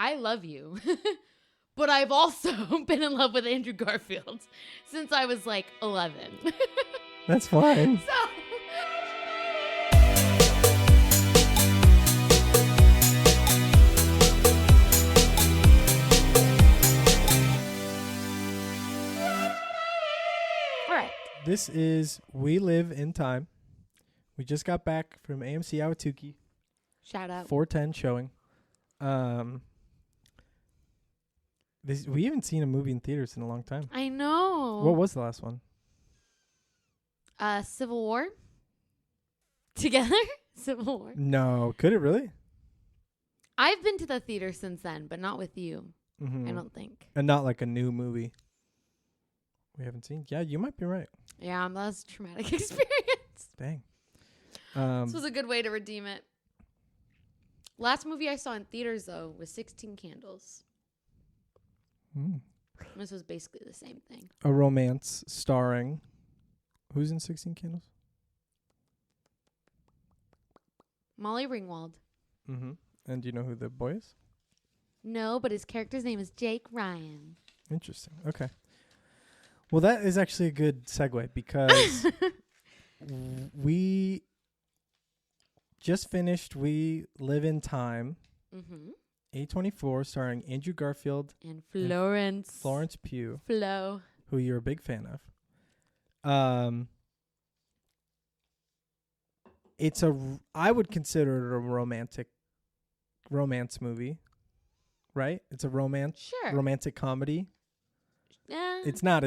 I love you. But I've also been in love with Andrew Garfield since I was like 11. That's fine. So... All right. This is We Live in Time. We just got back from AMC Awatuki. Shout out. 4:10 showing. We haven't seen a movie in theaters in a long time. I know. What was the last one? Civil War? Together? Civil War. No. Could it really? I've been to the theater since then, but not with you. Mm-hmm. I don't think. And not like a new movie we haven't seen. Yeah, you might be right. Yeah, that was a traumatic experience. Dang. This was a good way to redeem it. Last movie I saw in theaters, though, was 16 Candles. This was basically the same thing. A romance starring... Who's in 16 Candles? Molly Ringwald. Mm-hmm. And do you know who the boy is? No, but his character's name is Jake Ryan. Interesting. Okay. Well, that is actually a good segue because we just finished We Live in Time, A24, starring Andrew Garfield and Florence Pugh, Flo, who you're a big fan of. I would consider it a romance movie, right? It's a romantic comedy. Yeah. It's not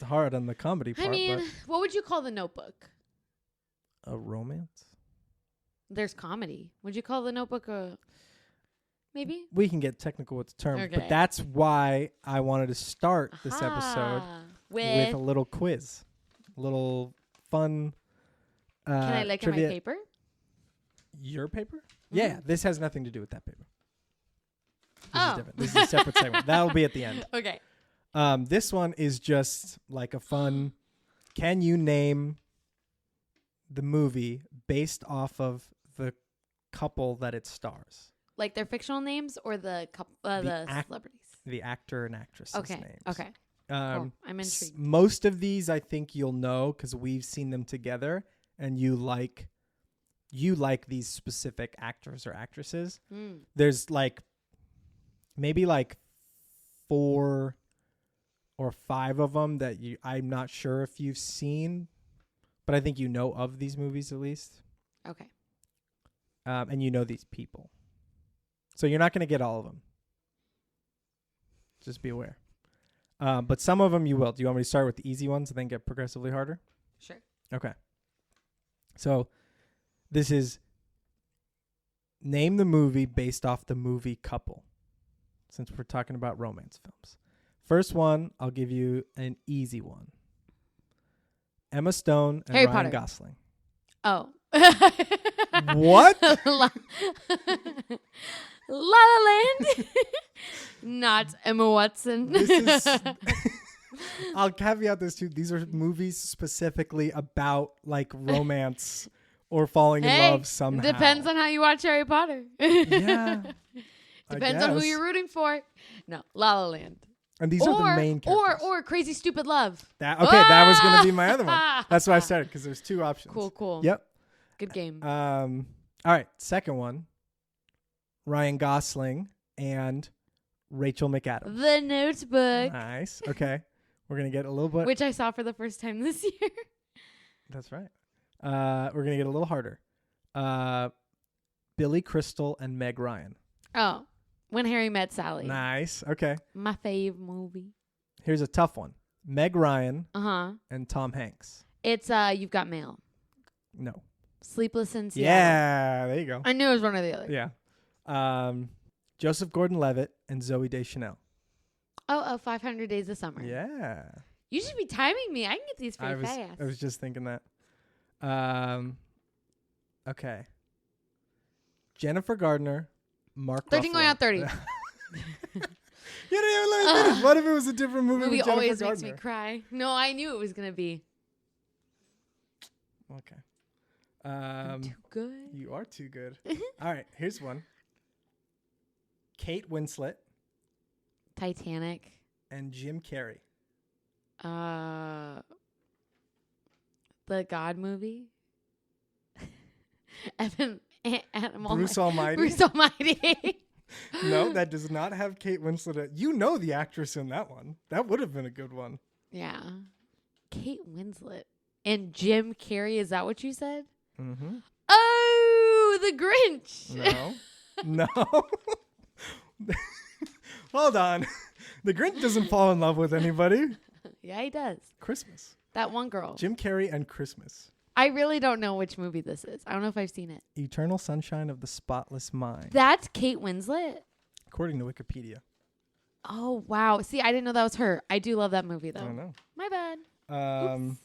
hard on the comedy part. I mean, but what would you call The Notebook? a romance? There's comedy. Would you call The Notebook a... Maybe? We can get technical with the term, Okay. but that's why I wanted to start this episode with a little quiz. A little fun Can I look at my paper? Your paper? Yeah, this has nothing to do with that paper. This is Oh. different. This is a separate segment. That'll be at the end. Okay. This one is just like a fun, can you name the movie based off of the couple that it stars? Like their fictional names or the celebrities? The actor and actress's names. Okay. Cool. I'm intrigued. Most of these I think you'll know because we've seen them together, and you like these specific actors or actresses. There's maybe 4 or 5 of them that I'm not sure if you've seen, but I think you know of these movies at least. Okay. And you know these people. So you're not going to get all of them. Just be aware. But some of them you will. Do you want me to start with the easy ones and then get progressively harder? Sure. Okay. So this is name the movie based off the movie couple, since we're talking about romance films. First one, I'll give you an easy one. Emma Stone and Harry Ryan Potter. Gosling. Oh. What? La La Land. Not Emma Watson. This is I'll caveat this too. These are movies specifically about romance or falling in love somehow. Depends on how you watch Harry Potter. Yeah. Depends on who you're rooting for. No, La La Land. And these are the main characters. Or Crazy Stupid Love. That was going to be my other one. That's why I started, because there's 2 options. Cool. Yep. Good game. All right, second one. Ryan Gosling and Rachel McAdams. The Notebook. Nice. Okay. We're going to get a little bit. Which I saw for the first time this year. That's right. We're going to get a little harder. Billy Crystal and Meg Ryan. Oh, When Harry Met Sally. Nice. Okay. My fave movie. Here's a tough one. Meg Ryan and Tom Hanks. It's You've Got Mail. No. Sleepless in Seattle. Yeah, there you go. I knew it was one or the other. Yeah. Joseph Gordon-Levitt and Zooey Deschanel. Oh, 500 Days of Summer. Yeah. You should be timing me. I can get these pretty fast. I was just thinking that. Okay. Jennifer Gardner, Mark 13 Ruffalo. Going on 30. You didn't even let me finish. What if it was a different movie with Jennifer always Gardner? makes me cry. No, I knew it was going to be. Okay. I'm too good. You are too good. All right, here's one. Kate Winslet Titanic. and Jim Carrey. The God movie. Bruce Almighty. Bruce Almighty. No, that does not have Kate Winslet. You know the actress in that one. That would have been a good one. Yeah. Kate Winslet and Jim Carrey. Is that what you said? Mm-hmm. Oh, the Grinch. No. Hold on. The Grinch doesn't fall in love with anybody. Yeah, he does. Christmas. That one girl. Jim Carrey and Christmas. I really don't know which movie this is. I don't know if I've seen it. Eternal Sunshine of the Spotless Mind. That's Kate Winslet? According to Wikipedia. Oh, wow. See, I didn't know that was her. I do love that movie, though. I don't know. My bad. Oops.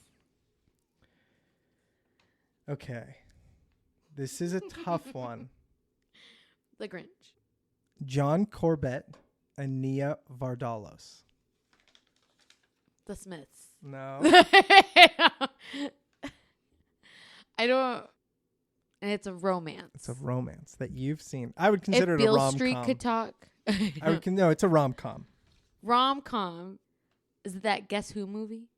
Okay. This is a tough one. The Grinch. John Corbett and Nia Vardalos. The Smiths. No. I don't. And it's a romance. It's a romance that you've seen. I would consider if it a Beale rom-com. Street could talk. No, it's a rom-com. Rom-com. Is it that Guess Who movie?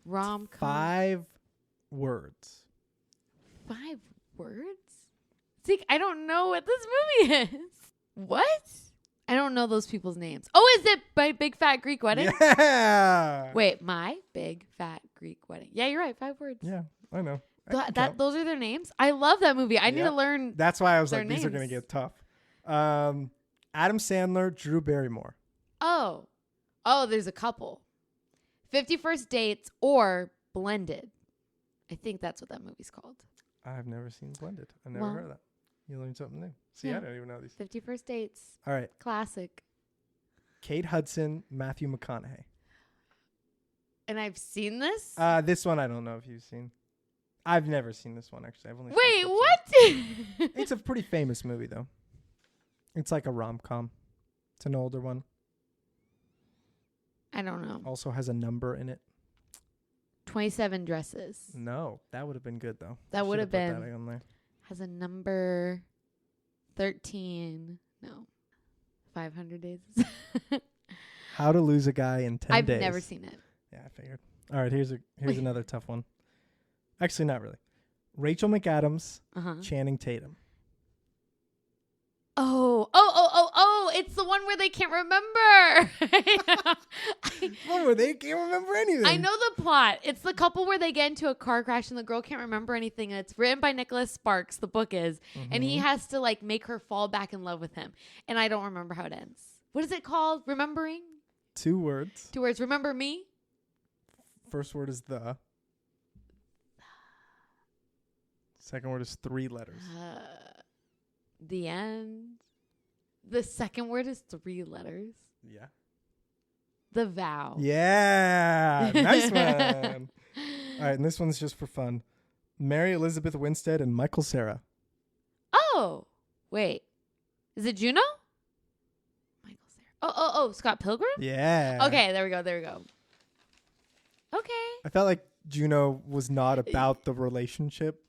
Rom-com. 5 words. 5 words? See, I don't know what this movie is. What? I don't know those people's names. Oh, is it My Big Fat Greek Wedding? Yeah. Wait, My Big Fat Greek Wedding. Yeah, you're right. 5 words. Yeah, I know. Those are their names? I love that movie. I need to learn. That's why I was like, names. these are going to get tough. Adam Sandler, Drew Barrymore. Oh, there's a couple. 50 First Dates or Blended. I think that's what that movie's called. I've never seen Blended. I've never heard of that. You learned something new. See, I don't even know these. 50 First Dates. All right. Classic. Kate Hudson, Matthew McConaughey. And I've seen this? This one I don't know if you've seen. I've never seen this one, actually. I've only seen Wait, what? It's a pretty famous movie, though. It's like a rom-com. It's an older one. I don't know. Also has a number in it. 27 Dresses. No, that would have been good, though. That would have been. Put that on there. Has a number 13. No. 500 Days. How to Lose a Guy in 10 Days. I've never seen it. Yeah, I figured. All right, here's another tough one. Actually, not really. Rachel McAdams, Channing Tatum. Oh, it's the one where they can't remember. One where they can't remember anything. I know the plot. It's the couple where they get into a car crash and the girl can't remember anything. And it's written by Nicholas Sparks, the book is. And he has to like make her fall back in love with him. And I don't remember how it ends. What is it called? Remembering? 2 words. 2 words. Remember me? First word is the. Second word is 3 letters. The end. The second word is 3 letters. Yeah. The Vow. Yeah. Nice one. All right, and this one's just for fun. Mary Elizabeth Winstead and Michael Cera. Oh, wait. Is it Juno? Michael Cera. Oh, Scott Pilgrim? Yeah. Okay, there we go. Okay. I felt like Juno was not about the relationship.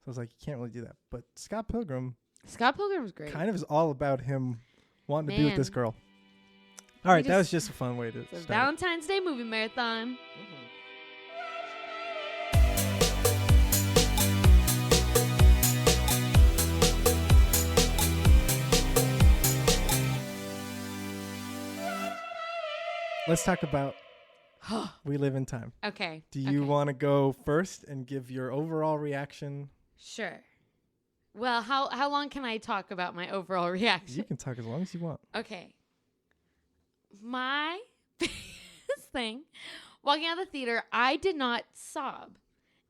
So I was like, you can't really do that. But Scott Pilgrim's great. kind of is all about him wanting to be with this girl. All right, that was just a fun way to start. Valentine's Day movie marathon. Let's talk about We Live in Time. Okay. Do you want to go first and give your overall reaction? Sure. Well, how long can I talk about my overall reaction? You can talk as long as you want. Okay. My biggest thing, walking out of the theater, I did not sob.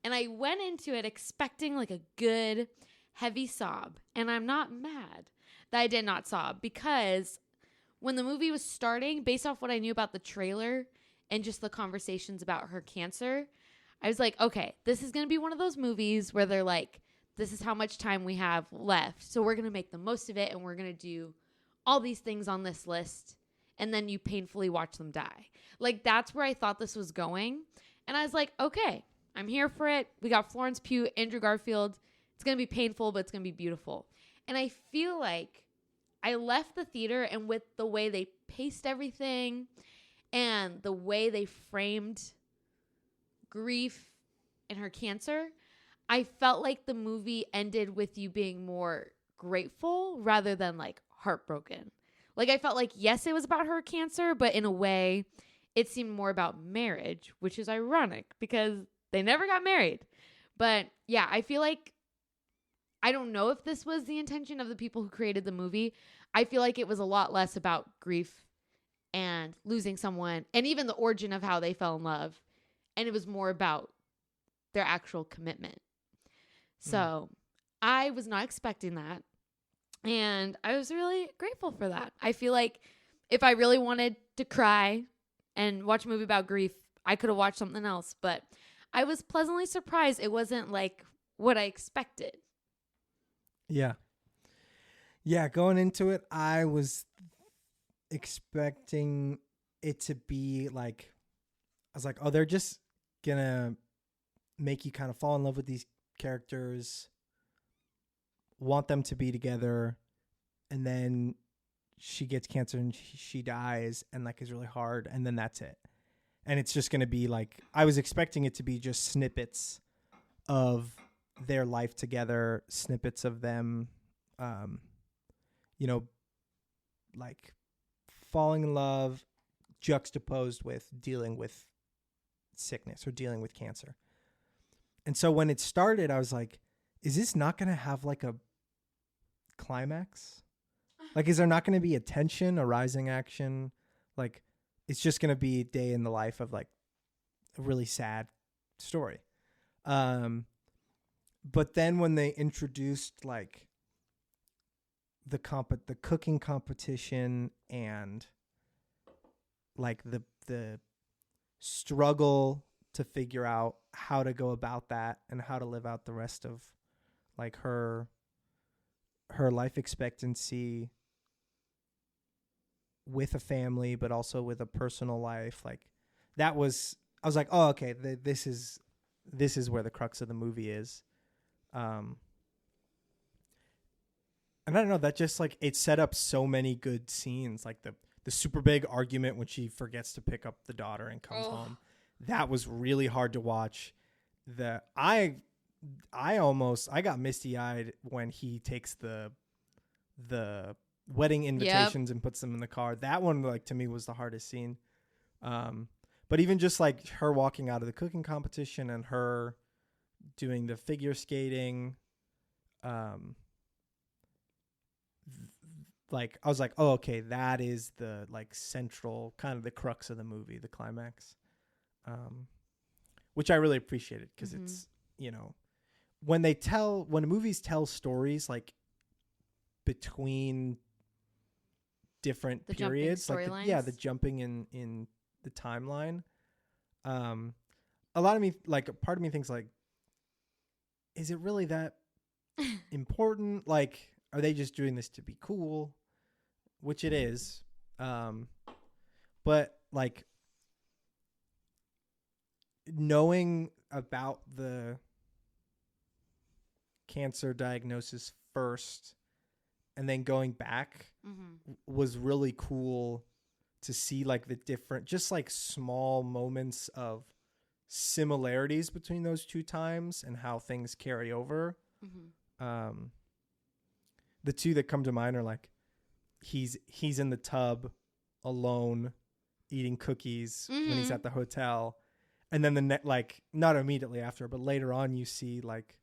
And I went into it expecting like a good, heavy sob. And I'm not mad that I did not sob because when the movie was starting, based off what I knew about the trailer and just the conversations about her cancer, I was like, okay, this is going to be one of those movies where they're like, this is how much time we have left. So we're going to make the most of it. And we're going to do all these things on this list. And then you painfully watch them die. Like, that's where I thought this was going. And I was like, okay, I'm here for it. We got Florence Pugh, Andrew Garfield. It's going to be painful, but it's going to be beautiful. And I feel like I left the theater, and with the way they paced everything and the way they framed grief and her cancer, I felt like the movie ended with you being more grateful rather than like heartbroken. Like I felt like, yes, it was about her cancer, but in a way it seemed more about marriage, which is ironic because they never got married. But yeah, I feel like, I don't know if this was the intention of the people who created the movie. I feel like it was a lot less about grief and losing someone and even the origin of how they fell in love. And it was more about their actual commitment. So I was not expecting that. And I was really grateful for that. I feel like if I really wanted to cry and watch a movie about grief, I could have watched something else. But I was pleasantly surprised it wasn't like what I expected. Yeah. Yeah, going into it, I was expecting it to be like, I was like, oh, they're just gonna make you kind of fall in love with these characters, want them to be together, and then she gets cancer and she dies, and like is really hard, and then that's it. And it's just gonna be like, I was expecting it to be just snippets of their life together, snippets of them, like falling in love juxtaposed with dealing with sickness or dealing with cancer. And so when it started, I was like, is this not going to have like a climax? Like, is there not going to be a tension, a rising action? Like, it's just going to be a day in the life of like a really sad story. But then when they introduced like the cooking competition and like the struggle to figure out how to go about that and how to live out the rest of like her life expectancy with a family, but also with a personal life, like that was, I was like, oh, okay, this is where the crux of the movie is. And I don't know, that just like, it set up so many good scenes, like the super big argument when she forgets to pick up the daughter and comes home. That was really hard to watch. I got misty eyed when he takes the wedding invitations and puts them in the car. That one, like, to me was the hardest scene. But even just like her walking out of the cooking competition and her doing the figure skating, like I was like, oh, okay, that is the like central kind of the crux of the movie, the climax, which I really appreciated because it's, you know, when movies tell stories like between different periods, like the jumping in the timeline, a lot of me, like, part of me thinks like, is it really that important? Like, are they just doing this to be cool? Which it is. But like knowing about the cancer diagnosis first and then going back was really cool to see, like the different, just like small moments of similarities between those two times and how things carry over. The two that come to mind are like he's in the tub alone eating cookies when he's at the hotel, and then like not immediately after, but later on you see like,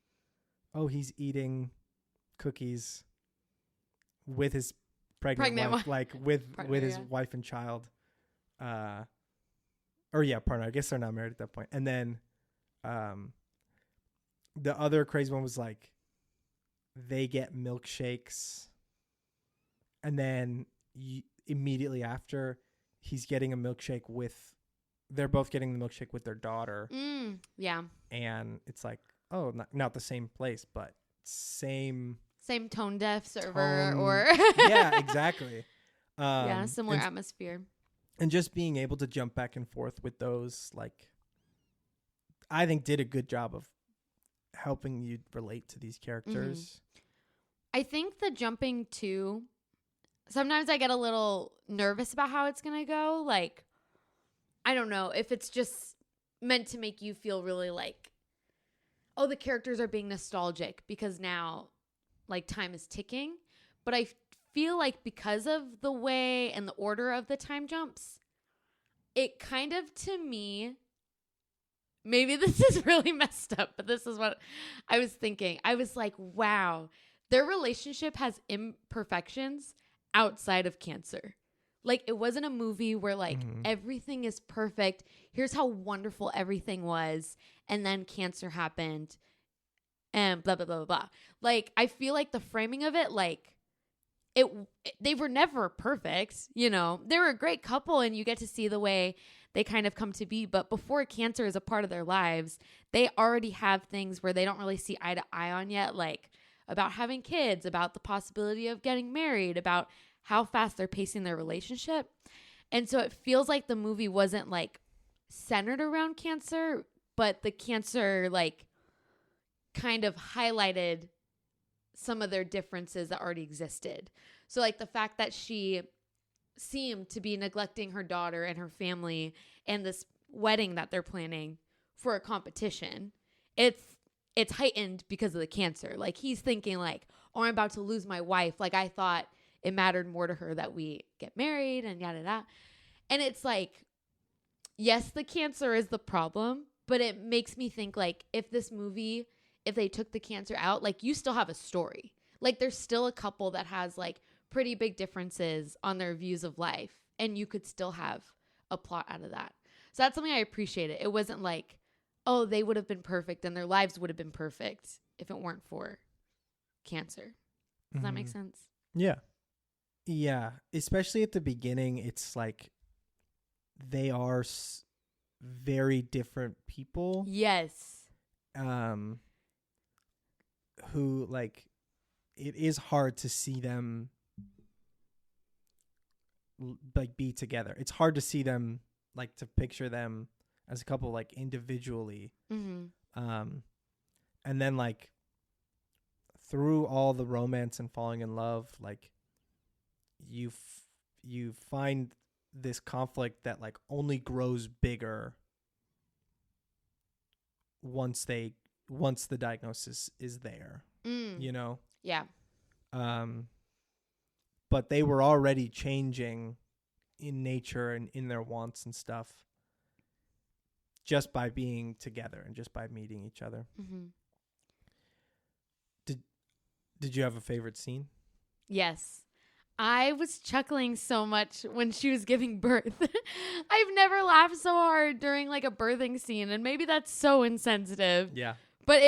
oh, he's eating cookies with his pregnant wife, like with his wife and child, partner. I guess they're not married at that point. And then the other crazy one was like they get milkshakes, and then immediately after he's getting a milkshake they're both getting the milkshake with their daughter. Yeah. And it's like, oh, not the same place, but same tone deaf server or yeah, exactly. Similar atmosphere. And just being able to jump back and forth with those, like, I think did a good job of helping you relate to these characters. I think the jumping to, sometimes I get a little nervous about how it's going to go. Like, I don't know if it's just meant to make you feel really like, oh, the characters are being nostalgic because now like time is ticking. But I feel like because of the way and the order of the time jumps, it kind of, to me, maybe this is really messed up, but this is what I was thinking. I was like, wow, their relationship has imperfections outside of cancer. Like, it wasn't a movie where like everything is perfect. Here's how wonderful everything was. And then cancer happened and blah, blah, blah, blah, blah. Like, I feel like the framing of it, like, they were never perfect. You know, they were a great couple and you get to see the way they kind of come to be. But before cancer is a part of their lives, they already have things where they don't really see eye to eye on yet. Like about having kids, about the possibility of getting married, about how fast they're pacing their relationship. And so it feels like the movie wasn't like centered around cancer, but the cancer like kind of highlighted some of their differences that already existed. So like the fact that she seemed to be neglecting her daughter and her family and this wedding that they're planning for a competition, it's heightened because of the cancer. Like he's thinking like, oh, I'm about to lose my wife. Like I thought it mattered more to her that we get married and yada yada. And it's like, yes, the cancer is the problem, but it makes me think like if this movie, if they took the cancer out, like you still have a story. Like there's still a couple that has like pretty big differences on their views of life, and you could still have a plot out of that. So that's something I appreciated. It wasn't like, oh, they would have been perfect and their lives would have been perfect if it weren't for cancer. Does that make sense? Yeah. Yeah. Especially at the beginning, it's like they are very different people. Yes. Who like, it is hard to see them like be together. It's hard to see them, like to picture them as a couple like individually. And then like through all the romance and falling in love, like you find this conflict that like only grows bigger once the diagnosis is there. You know? Yeah. But they were already changing in nature and in their wants and stuff just by being together and just by meeting each other. Did you have a favorite scene? Yes. I was chuckling so much when she was giving birth. I've never laughed so hard during like a birthing scene, and maybe that's so insensitive. Yeah. But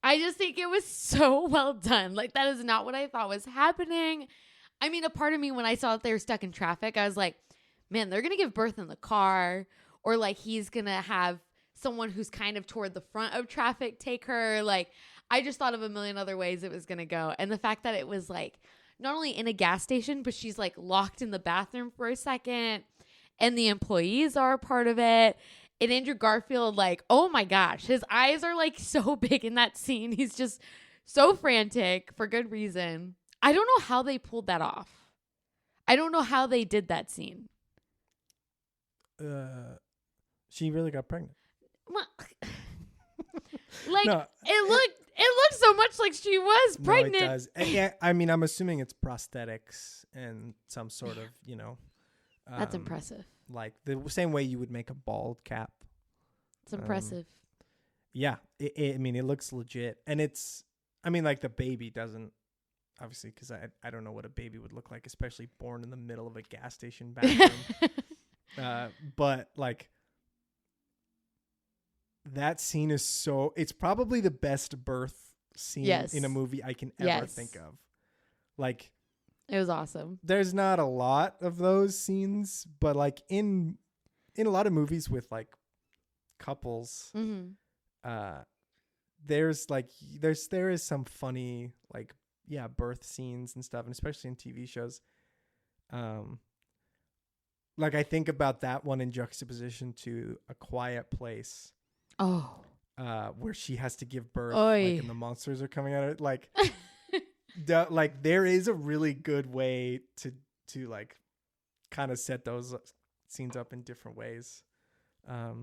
I just think it was so well done. Like that is not what I thought was happening. I mean, a part of me when I saw that they were stuck in traffic, I was like, man, they're going to give birth in the car, or like he's going to have someone who's kind of toward the front of traffic take her. Like I just thought of a million other ways it was going to go. And the fact that it was like not only in a gas station, but she's like locked in the bathroom for a second and the employees are a part of it. And Andrew Garfield, like, oh my gosh, his eyes are like so big in that scene. He's just so frantic for good reason. I don't know how they pulled that off. I don't know how they did that scene. She really got pregnant. Like No. it looked so much like she was pregnant. No, it does. Yeah, I mean, I'm assuming it's prosthetics and some sort of, you know. That's impressive. Like the same way you would make a bald cap. It's impressive. Yeah, I mean, it looks legit, and it's. I mean, like the baby doesn't. Obviously, because I don't know what a baby would look like, especially born in the middle of a gas station bathroom. But like that scene is so. It's probably the best birth scene in a movie I can ever think of. Like, it was awesome. There's not a lot of those scenes, but like in a lot of movies with like couples, there is some funny like birth scenes and stuff, and especially in TV shows. Like I think about that one in juxtaposition to A Quiet Place. Oh. Where she has to give birth, like, and the monsters are coming at her. Like, like there is a really good way to like kind of set those scenes up in different ways. I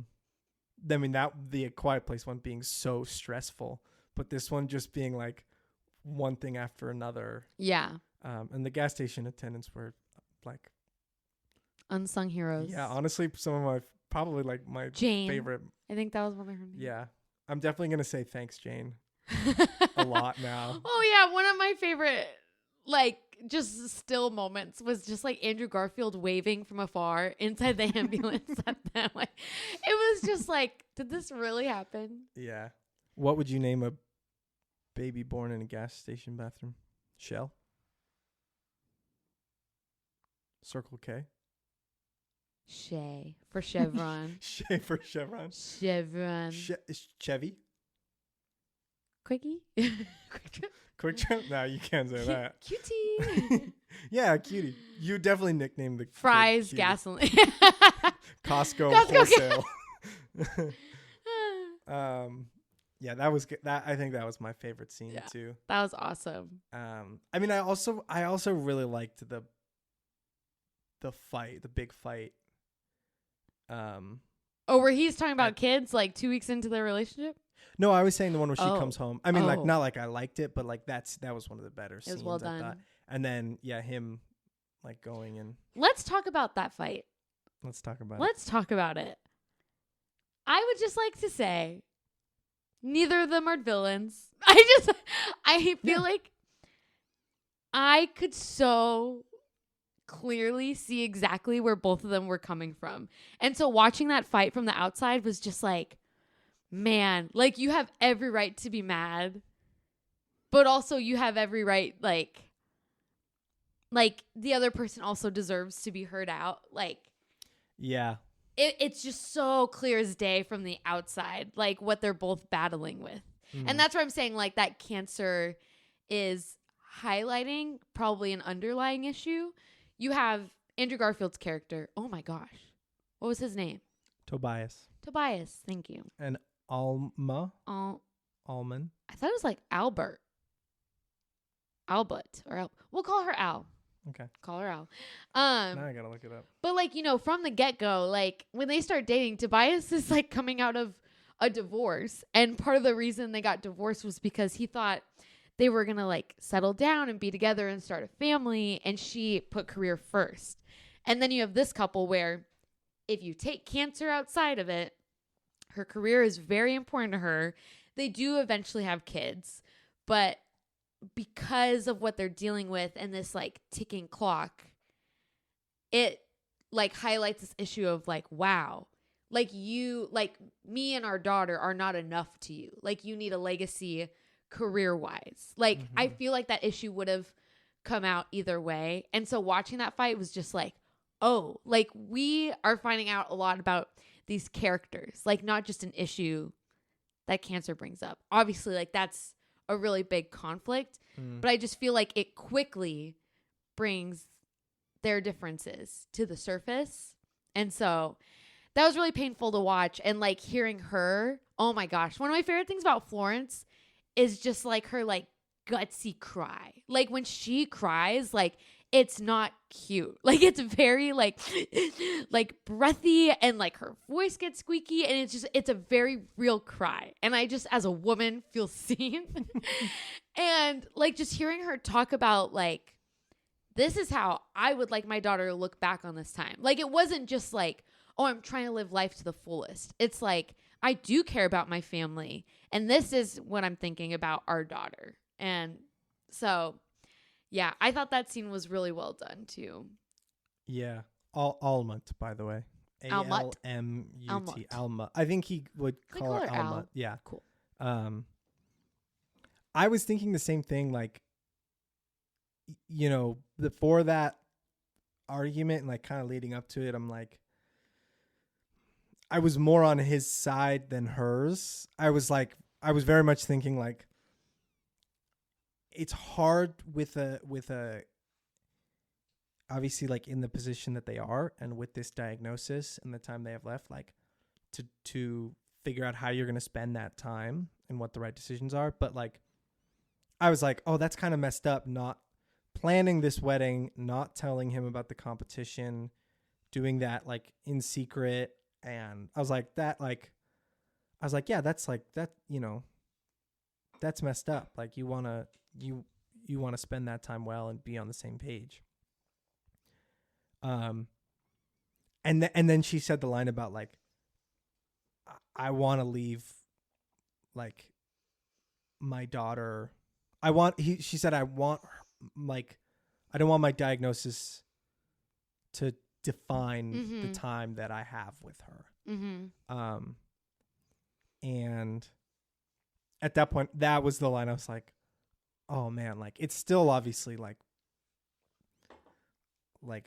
mean, that the Quiet Place one being so stressful, but this one just being like one thing after another. Yeah. And the gas station attendants were like Unsung heroes. Yeah, honestly, some of my probably like my Jane. favorite. I think that was one of her names. Yeah, I'm definitely gonna say thanks, Jane, a lot now. Oh yeah, one of my favorite like just still moments was just like Andrew Garfield waving from afar inside the ambulance at them. Like, it was just like, did this really happen? Yeah. What would you name a baby born in a gas station bathroom? Shell? Circle K? Shay for Chevron. Shay for Chevron? Chevron. Chevy? Quickie? Quick Trip? Quick Trip? No, you can't say that. Cutie. Yeah, cutie. You definitely nicknamed the Fries, kid gasoline. Costco Costco wholesale. Yeah, that was good. I think that was my favorite scene too. That was awesome. I mean, I also really liked the fight, the big fight. Where he's talking about kids like 2 weeks into their relationship? No, I was saying the one where she comes home. I mean, like, not like I liked it, but like that was one of the better scenes. It was well I done. thought. And then him like going and Let's talk about that fight. let's talk about it. I would just like to say neither of them are villains. I feel like I could so clearly see exactly where both of them were coming from. And so watching that fight from the outside was just like, man, like you have every right to be mad, but also you have every right, like the other person also deserves to be heard out. Like, yeah. It's just so clear as day from the outside, like what they're both battling with. And that's why I'm saying like that cancer is highlighting probably an underlying issue. You have Andrew Garfield's character. Oh my gosh. What was his name? Tobias. Thank you. And Alma. Alman. I thought it was like Albert. We'll call her Al. Okay. Call her Al. Now I gotta look it up. But like, from the get-go, like when they start dating, Tobias is like coming out of a divorce. And part of the reason they got divorced was because he thought they were going to like settle down and be together and start a family. And she put career first. And then you have this couple where if you take cancer outside of it, her career is very important to her. They do eventually have kids, but because of what they're dealing with and this like ticking clock, it like highlights this issue of like, wow, like you, like me and our daughter are not enough to you. Like you need a legacy career wise. Like I feel like that issue would have come out either way. And so watching that fight was just like, oh, like we are finding out a lot about these characters, like not just an issue that cancer brings up. Obviously, like that's a really big conflict, but I just feel like it quickly brings their differences to the surface. And so that was really painful to watch. And like hearing her, oh my gosh, one of my favorite things about Florence is just like her like gutsy cry. Like when she cries, like it's not cute. Like it's very like breathy and like her voice gets squeaky and it's a very real cry. And I just as a woman feel seen. And like just hearing her talk about like, this is how I would like my daughter to look back on this time. Like it wasn't just like, oh, I'm trying to live life to the fullest. It's like, I do care about my family. And this is what I'm thinking about our daughter. And so, yeah, I thought that scene was really well done too. Yeah. Almut, by the way. Almut. Almut. Alma. I think he would call her Almut. Al. Yeah. Cool. I was thinking the same thing, like, before that argument and like kind of leading up to it, I'm like, I was more on his side than hers. I was very much thinking like, it's hard with a obviously like in the position that they are and with this diagnosis and the time they have left, like to figure out how you're going to spend that time and what the right decisions are. But like, I was like, oh, that's kind of messed up. Not planning this wedding, not telling him about the competition, doing that like in secret. And I was like, yeah, that's like that, that's messed up. Like you want to spend that time well and be on the same page. And then she said the line about like, I want to leave like my daughter. She said, I want like, I don't want my diagnosis to define the time that I have with her. And at that point, that was the line I was like, oh man, like it's still obviously like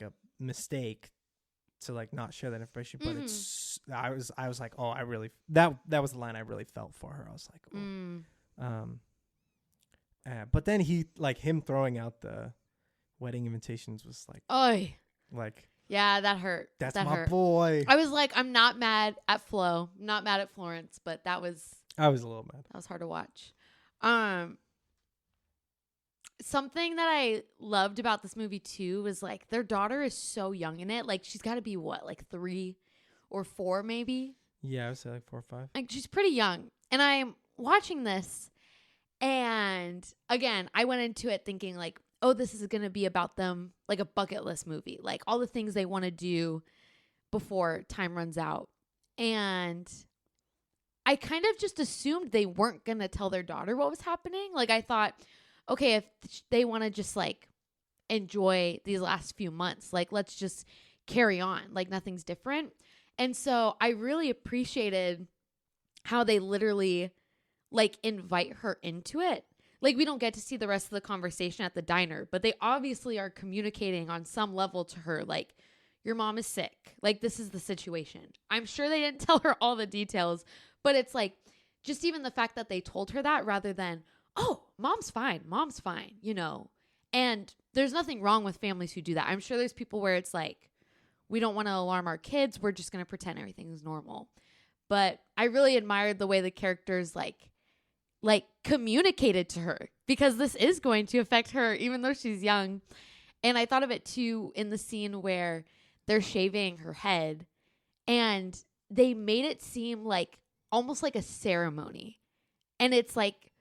a mistake to like not share that information, but it's I was like, oh, I really that was the line I really felt for her. I was like, oh. But then him throwing out the wedding invitations was like, oy, like, yeah, that hurt. That's that my hurt. boy. I was like, I'm not mad at Flo, not mad at Florence, but I was a little mad. That was hard to watch. Something that I loved about this movie too was like their daughter is so young in it. Like she's got to be what, like 3 or 4 maybe? Yeah, I would say like 4 or 5. Like she's pretty young. And I'm watching this, and again, I went into it thinking like, oh, this is going to be about them, like a bucket list movie, like all the things they want to do before time runs out. And I kind of just assumed they weren't going to tell their daughter what was happening. Like I thought, okay, if they want to just like enjoy these last few months, like let's just carry on, like nothing's different. And so I really appreciated how they literally like invite her into it. Like we don't get to see the rest of the conversation at the diner, but they obviously are communicating on some level to her, like, your mom is sick. Like this is the situation. I'm sure they didn't tell her all the details, but it's like just even the fact that they told her that rather than, oh, mom's fine, and there's nothing wrong with families who do that. I'm sure there's people where it's like, we don't want to alarm our kids. We're just going to pretend everything's normal. But I really admired the way the characters like communicated to her, because this is going to affect her even though she's young. And I thought of it too in the scene where they're shaving her head, and they made it seem like almost like a ceremony. And it's like,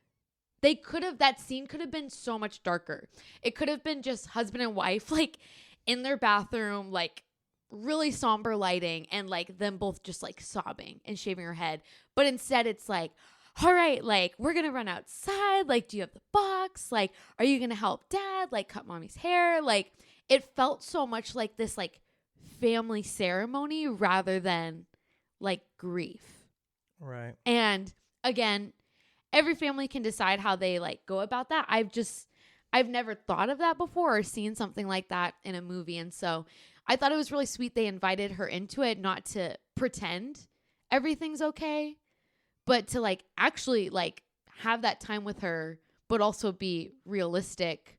that scene could have been so much darker. It could have been just husband and wife, like in their bathroom, like really somber lighting, and like them both just like sobbing and shaving her head. But instead it's like, all right, like we're going to run outside. Like, do you have the box? Like, are you going to help dad? Like cut mommy's hair? Like it felt so much like this, like family ceremony rather than like grief. Right. And again, every family can decide how they like go about that. I've never thought of that before or seen something like that in a movie. And so I thought it was really sweet they invited her into it, not to pretend everything's okay, but to like actually like have that time with her, but also be realistic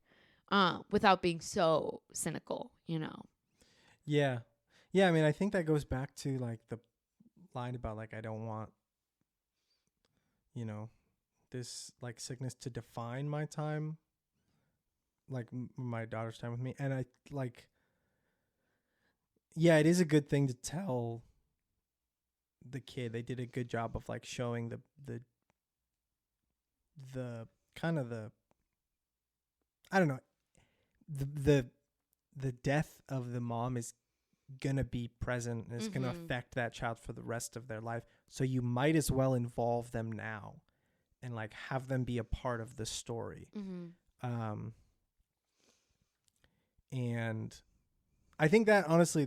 without being so cynical, Yeah. Yeah, I mean, I think that goes back to like the line about like, I don't want, this like sickness to define my time, like my daughter's time with me. And I like, yeah, it is a good thing to tell the kid. They did a good job of like showing the kind of the, I don't know, the death of the mom is gonna be present and it's gonna affect that child for the rest of their life. So you might as well involve them now and like have them be a part of the story. And I think that honestly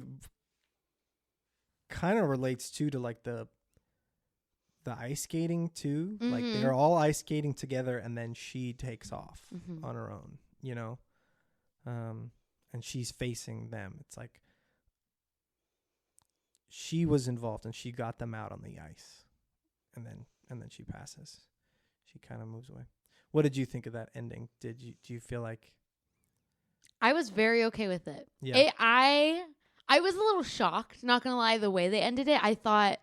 kind of relates to like the ice skating too. Like they're all ice skating together and then she takes off on her own, and she's facing them. It's like she was involved and she got them out on the ice, and then she passes. She kind of moves away. What did you think of that ending? Do you feel like? I was very okay with it. Yeah. I was a little shocked, not gonna lie, the way they ended it. I thought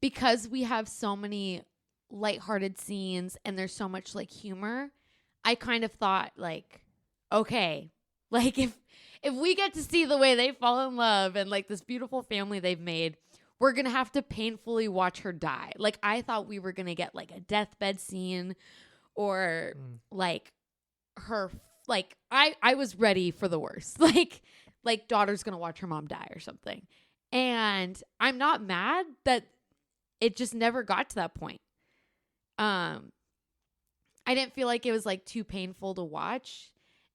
because we have so many lighthearted scenes and there's so much like humor, I kind of thought like, okay, like if we get to see the way they fall in love and like this beautiful family they've made, we're going to have to painfully watch her die. Like I thought we were going to get like a deathbed scene or like her, like I was ready for the worst. Like daughter's going to watch her mom die or something. And I'm not mad that it just never got to that point. I didn't feel like it was like too painful to watch.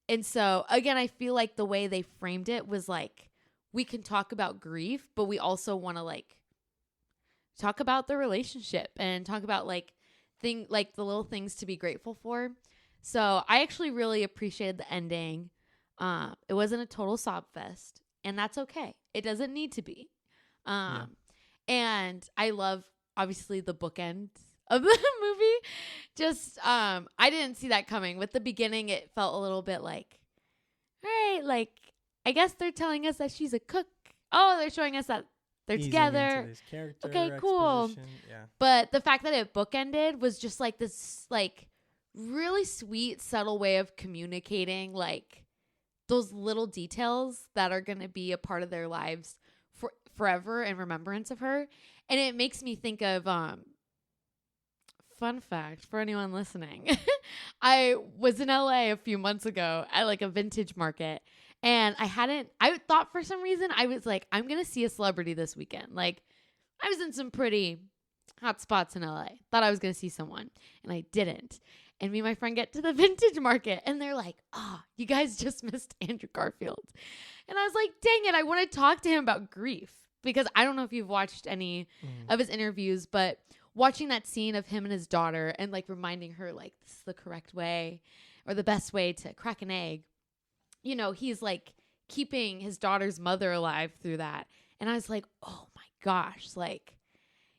And so again, I feel like the way they framed it was like, we can talk about grief, but we also want to like talk about the relationship and talk about like the little things to be grateful for. So I actually really appreciated the ending. It wasn't a total sob fest, and that's okay. It doesn't need to be. And I love obviously the bookend of the movie. Just I didn't see that coming. With the beginning, it felt a little bit like, all right, like I guess they're telling us that she's a cook. Oh, they're showing us that they're together. Okay, cool. Yeah. But the fact that it bookended was just like this like really sweet, subtle way of communicating like those little details that are going to be a part of their lives forever in remembrance of her. And it makes me think of fun fact for anyone listening. I was in LA a few months ago at like a vintage market, and I thought for some reason I was like, I'm going to see a celebrity this weekend. Like I was in some pretty hot spots in LA. Thought I was going to see someone, and I didn't. And me and my friend get to the vintage market, and they're like, you guys just missed Andrew Garfield. And I was like, dang it, I want to talk to him about grief. Because I don't know if you've watched any of his interviews, but watching that scene of him and his daughter and like reminding her like this is the correct way or the best way to crack an egg. You know, he's like keeping his daughter's mother alive through that. And I was like, oh my gosh, like,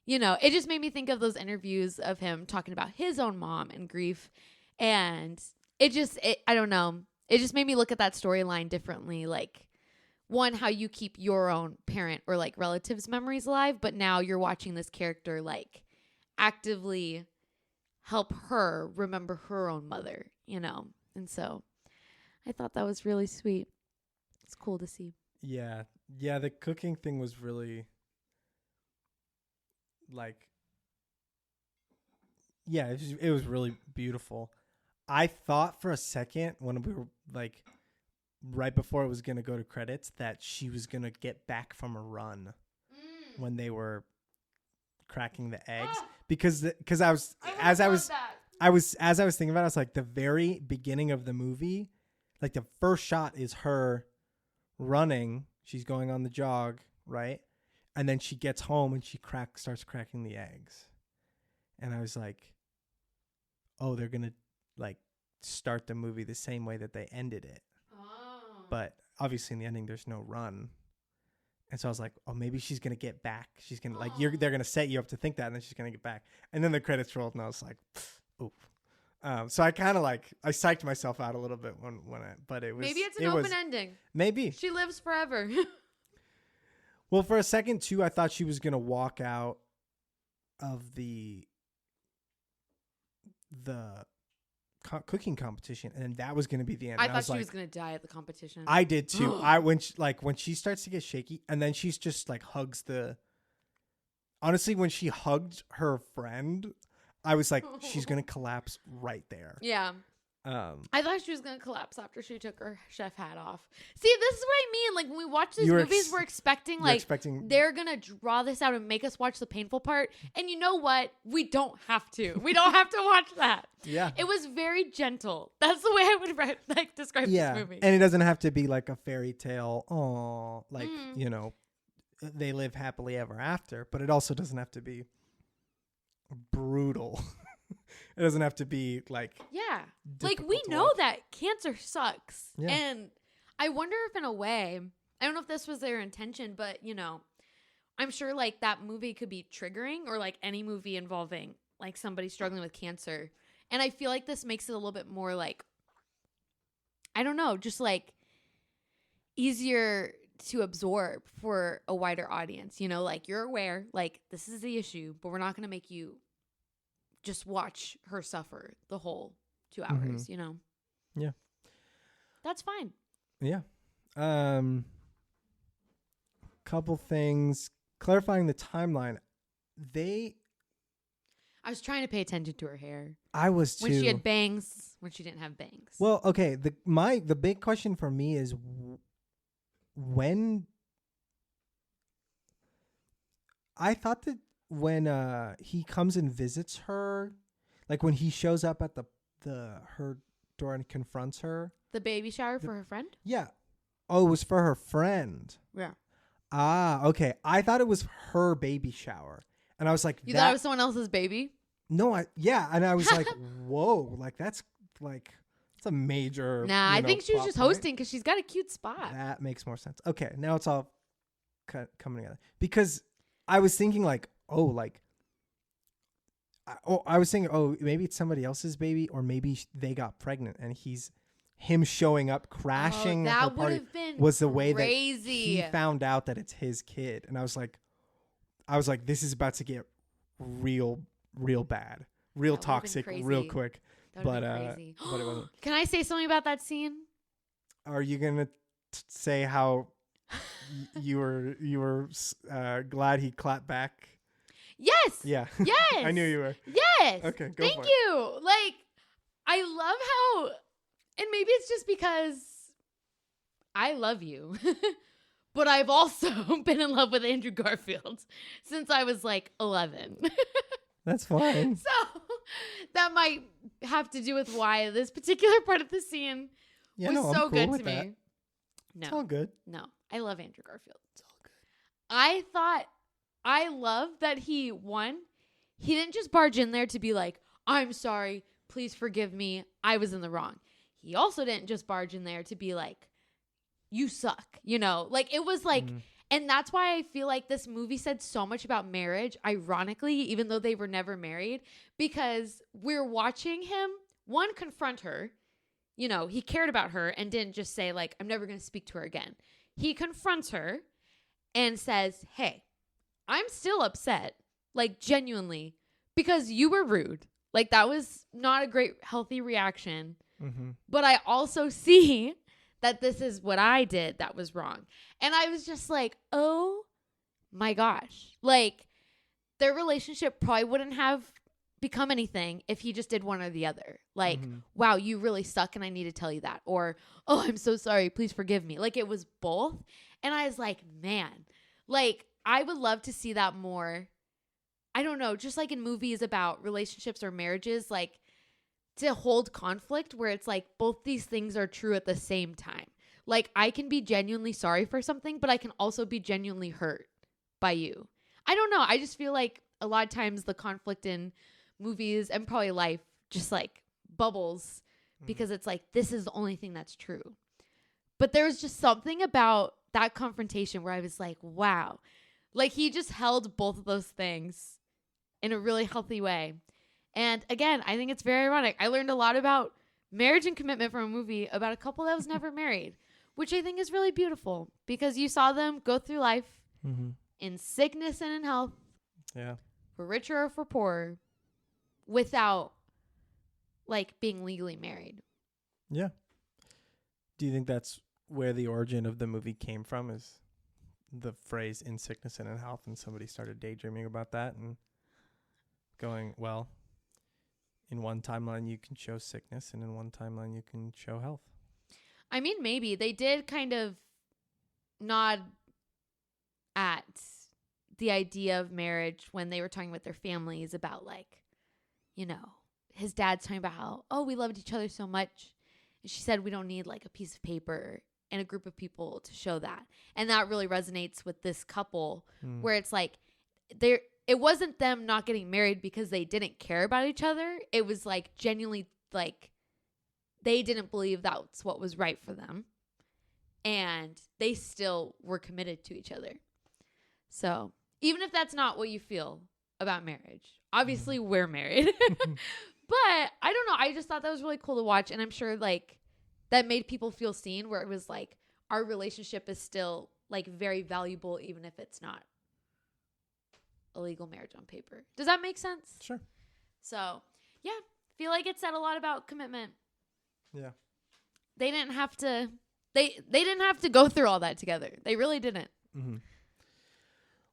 you know, it just made me think of those interviews of him talking about his own mom and grief. And I don't know. It just made me look at that storyline differently. Like, one, how you keep your own parent or like relatives' memories alive, but now you're watching this character like actively help her remember her own mother, you know? And so I thought that was really sweet. It's cool to see. Yeah. Yeah, the cooking thing was really like, yeah, it was really beautiful. I thought for a second when we were like right before it was going to go to credits that she was going to get back from a run when they were cracking the eggs because I was thinking about it, I was like the very beginning of the movie, like the first shot is her running, she's going on the jog, right? And then she gets home and she starts cracking the eggs. And I was like, oh, they're going to like start the movie the same way that they ended it. But obviously in the ending, there's no run. And so I was like, oh, maybe she's going to get back. She's going to like, they're going to set you up to think that. And then she's going to get back. And then the credits rolled and I was like, oof. So I kind of like, I psyched myself out a little bit but it was. Maybe it's an open ending. Maybe. She lives forever. Well, for a second too, I thought she was going to walk out of the cooking competition, and that was going to be the end. I thought she was going to die at the competition. I did too. When she starts to get shaky, and then she's just like hugs the. Honestly, when she hugged her friend, I was like, she's going to collapse right there. Yeah. I thought she was going to collapse after she took her chef hat off. See, this is what I mean. Like, when we watch these movies, we're expecting, they're going to draw this out and make us watch the painful part. And you know what? We don't have to. We don't have to watch that. Yeah. It was very gentle. That's the way I would describe this movie. And it doesn't have to be like a fairy tale, you know, they live happily ever after. But it also doesn't have to be brutal. It doesn't have to be like like we know that cancer sucks. Yeah. And I wonder if in a way, I don't know if this was their intention, but you know, I'm sure like that movie could be triggering, or like any movie involving like somebody struggling with cancer. And I feel like this makes it a little bit more like, I don't know, just like easier to absorb for a wider audience. You know, like you're aware, like this is the issue, but we're not going to make you just watch her suffer the whole 2 hours, you know? Yeah. That's fine. Yeah. Couple things. Clarifying the timeline. I was trying to pay attention to her hair. I was too. When she had bangs, when she didn't have bangs. Well, okay. The big question for me is when. I thought that when he comes and visits her, like when he shows up at her door and confronts her. The baby shower for her friend? Yeah. Oh, it was for her friend. Yeah. Ah, okay. I thought it was her baby shower. And I was like, You thought it was someone else's baby? No, and I was like, whoa, like that's a major. Nah, I think she was just hosting because she's got a cute spot. That makes more sense. Okay, now it's all coming together. Because I was thinking like, I was thinking, maybe it's somebody else's baby, or maybe they got pregnant, and him showing up, crashing her party was the way that he found out that it's his kid. And I was like, this is about to get real bad, real toxic, real quick. But it wasn't. Can I say something about that scene? Are you gonna say how you were glad he clapped back? Yes. Yeah. Yes. I knew you were. Yes. Okay. Go Thank for you. Like, I love how, and maybe it's just because I love you, but I've also been in love with Andrew Garfield since I was like 11. That's fine. So that might have to do with why this particular part of the scene was so good to me. No, it's all good. No, I love Andrew Garfield. It's all good. I love that he didn't just barge in there to be like, I'm sorry, please forgive me, I was in the wrong. He also didn't just barge in there to be like, you suck, you know? Like, it was like, and that's why I feel like this movie said so much about marriage, ironically, even though they were never married, because we're watching him, one, confront her. You know, he cared about her and didn't just say, like, I'm never going to speak to her again. He confronts her and says, hey, I'm still upset, like, genuinely, because you were rude. Like, that was not a great, healthy reaction. Mm-hmm. But I also see that this is what I did that was wrong. And I was just like, oh my gosh. Like, their relationship probably wouldn't have become anything if he just did one or the other. Like, wow, you really suck and I need to tell you that. Or, oh, I'm so sorry, please forgive me. Like, it was both. And I was like, man, like, I would love to see that more. I don't know, just like in movies about relationships or marriages, like, to hold conflict where it's like both these things are true at the same time. Like, I can be genuinely sorry for something, but I can also be genuinely hurt by you. I don't know. I just feel like a lot of times the conflict in movies and probably life just like bubbles because it's like, this is the only thing that's true. But there was just something about that confrontation where I was like, wow, like he just held both of those things in a really healthy way. And again, I think it's very ironic. I learned a lot about marriage and commitment from a movie about a couple that was never married, which I think is really beautiful because you saw them go through life in sickness and in health, for richer or for poorer, without like being legally married. Yeah. Do you think that's where the origin of the movie came from, is the phrase in sickness and in health, and somebody started daydreaming about that and going, well, in one timeline you can show sickness and in one timeline you can show health? I mean, maybe they did kind of nod at the idea of marriage when they were talking with their families about, like, you know, his dad's talking about how, oh, we loved each other so much. And she said, we don't need like a piece of paper and a group of people to show that. And that really resonates with this couple where it's like, it wasn't them not getting married because they didn't care about each other. It was like genuinely like they didn't believe that's what was right for them. And they still were committed to each other. So even if that's not what you feel about marriage, obviously we're married. But I don't know. I just thought that was really cool to watch. And I'm sure like that made people feel seen, where it was like our relationship is still like very valuable, even if it's not a legal marriage on paper. Does that make sense? Sure. So yeah, feel like it said a lot about commitment. Yeah. They didn't have to. They didn't have to go through all that together. They really didn't. Mm-hmm.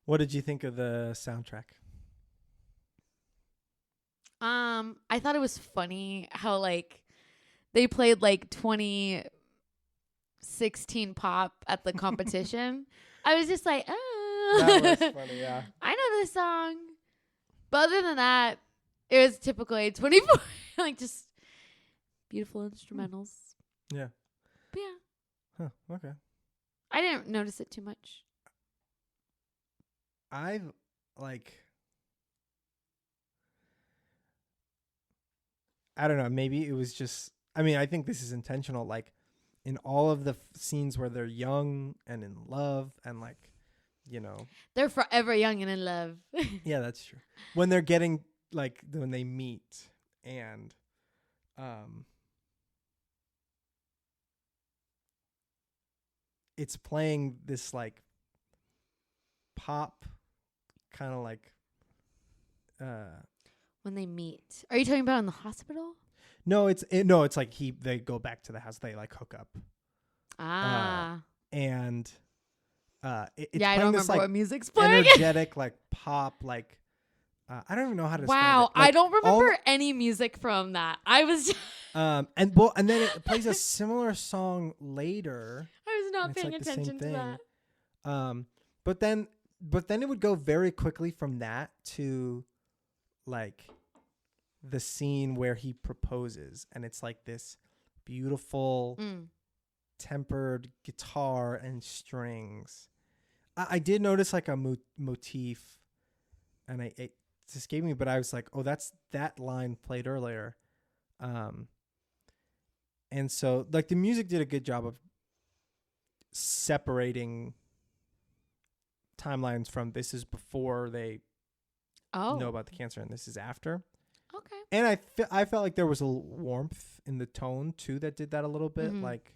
What did you think of the soundtrack? I thought it was funny how like they played like 2016 pop at the competition. I was just like, oh, That was funny, yeah. I know this song. But other than that, it was typical A24, like just beautiful instrumentals. Yeah. But yeah. Huh. Okay. I didn't notice it too much. I've like, I don't know. Maybe it was just, I mean, I think this is intentional. Like in all of the scenes where they're young and in love and like, you know, they're forever young and in love. yeah, that's true. When they're getting like, when they meet and, it's playing this like pop kind of like when they meet. Are you talking about in the hospital? no, it's like they go back to the house, they like hook up. And it's yeah, I don't remember like what music's playing. Energetic like pop like I don't even know how to describe wow, it. Like, I don't remember any music from that. I was just and then it plays a similar song later. I was not paying attention to that. But then it would go very quickly from that to like the scene where he proposes, and it's like this beautiful tempered guitar and strings. I did notice like a motif, and it just escaped me, but I was like, oh, that's that line played earlier. And so like the music did a good job of separating timelines from this is before they know about the cancer and this is after. Okay. And I felt like there was a warmth in the tone too that did that a little bit. Mm-hmm. Like,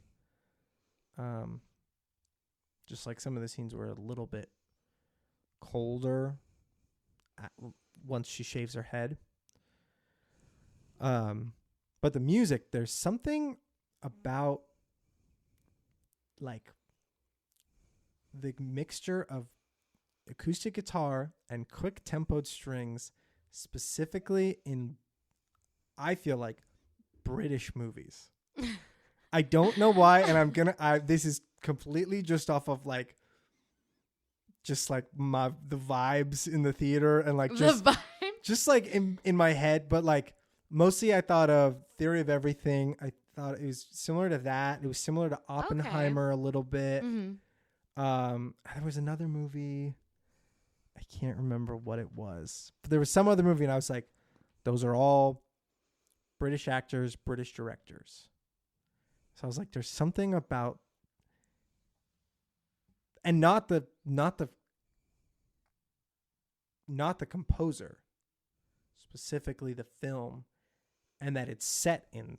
just like some of the scenes were a little bit colder once she shaves her head. But the music, there's something about like the mixture of acoustic guitar and quick tempoed strings, specifically in, I feel like, British movies. I don't know why, and this is completely just off of like, just like the vibes in the theater and like just like in my head, but like mostly I thought of Theory of Everything. I thought it was similar to that. It was similar to Oppenheimer a little bit. Mm-hmm. There was another movie. I can't remember what it was, but there was some other movie, and I was like, those are all British actors, British directors. So I was like, there's something about, and not the composer, specifically the film, and that it's set in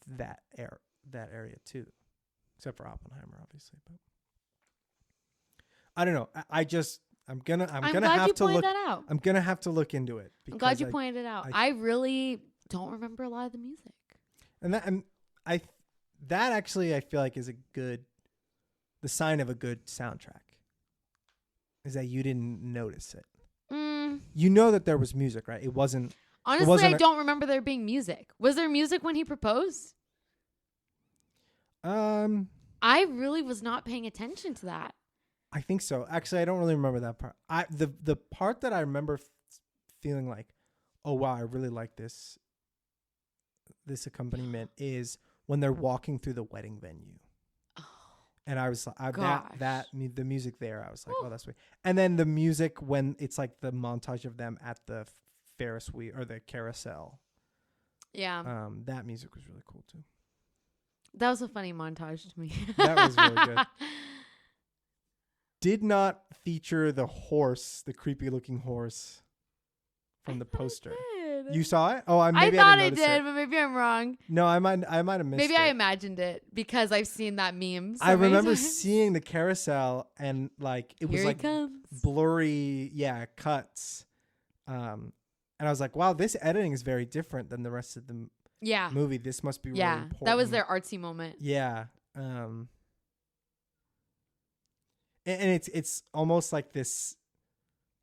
that area too, except for Oppenheimer, obviously. But I don't know. I'm gonna have to look that out. I'm gonna have to look into it. I'm glad you pointed it out. I really don't remember a lot of the music. And that actually I feel like is the sign of a good soundtrack. Is that you didn't notice it. You know that there was music, right? It wasn't. Honestly, I don't remember there being music. Was there music when he proposed? I really was not paying attention to that. I think so. Actually, I don't really remember that part. The part that I remember feeling like, oh wow, I really like this accompaniment is when they're walking through the wedding venue. Oh, and I was the music there, I was like, oh, that's sweet. And then the music when it's like the montage of them at the Ferris wheel or the carousel. Yeah. That music was really cool too. That was a funny montage to me. That was really good. Did not feature the creepy looking horse from the poster. You saw it? Oh, I thought it did, but maybe I'm wrong. No, I might have missed it. Maybe I imagined it because I've seen that meme. I remember seeing the carousel and like it was like blurry, cuts. And I was like, wow, this editing is very different than the rest of the Yeah. movie. This must be really Yeah. important. That was their artsy moment. Yeah. And it's almost like this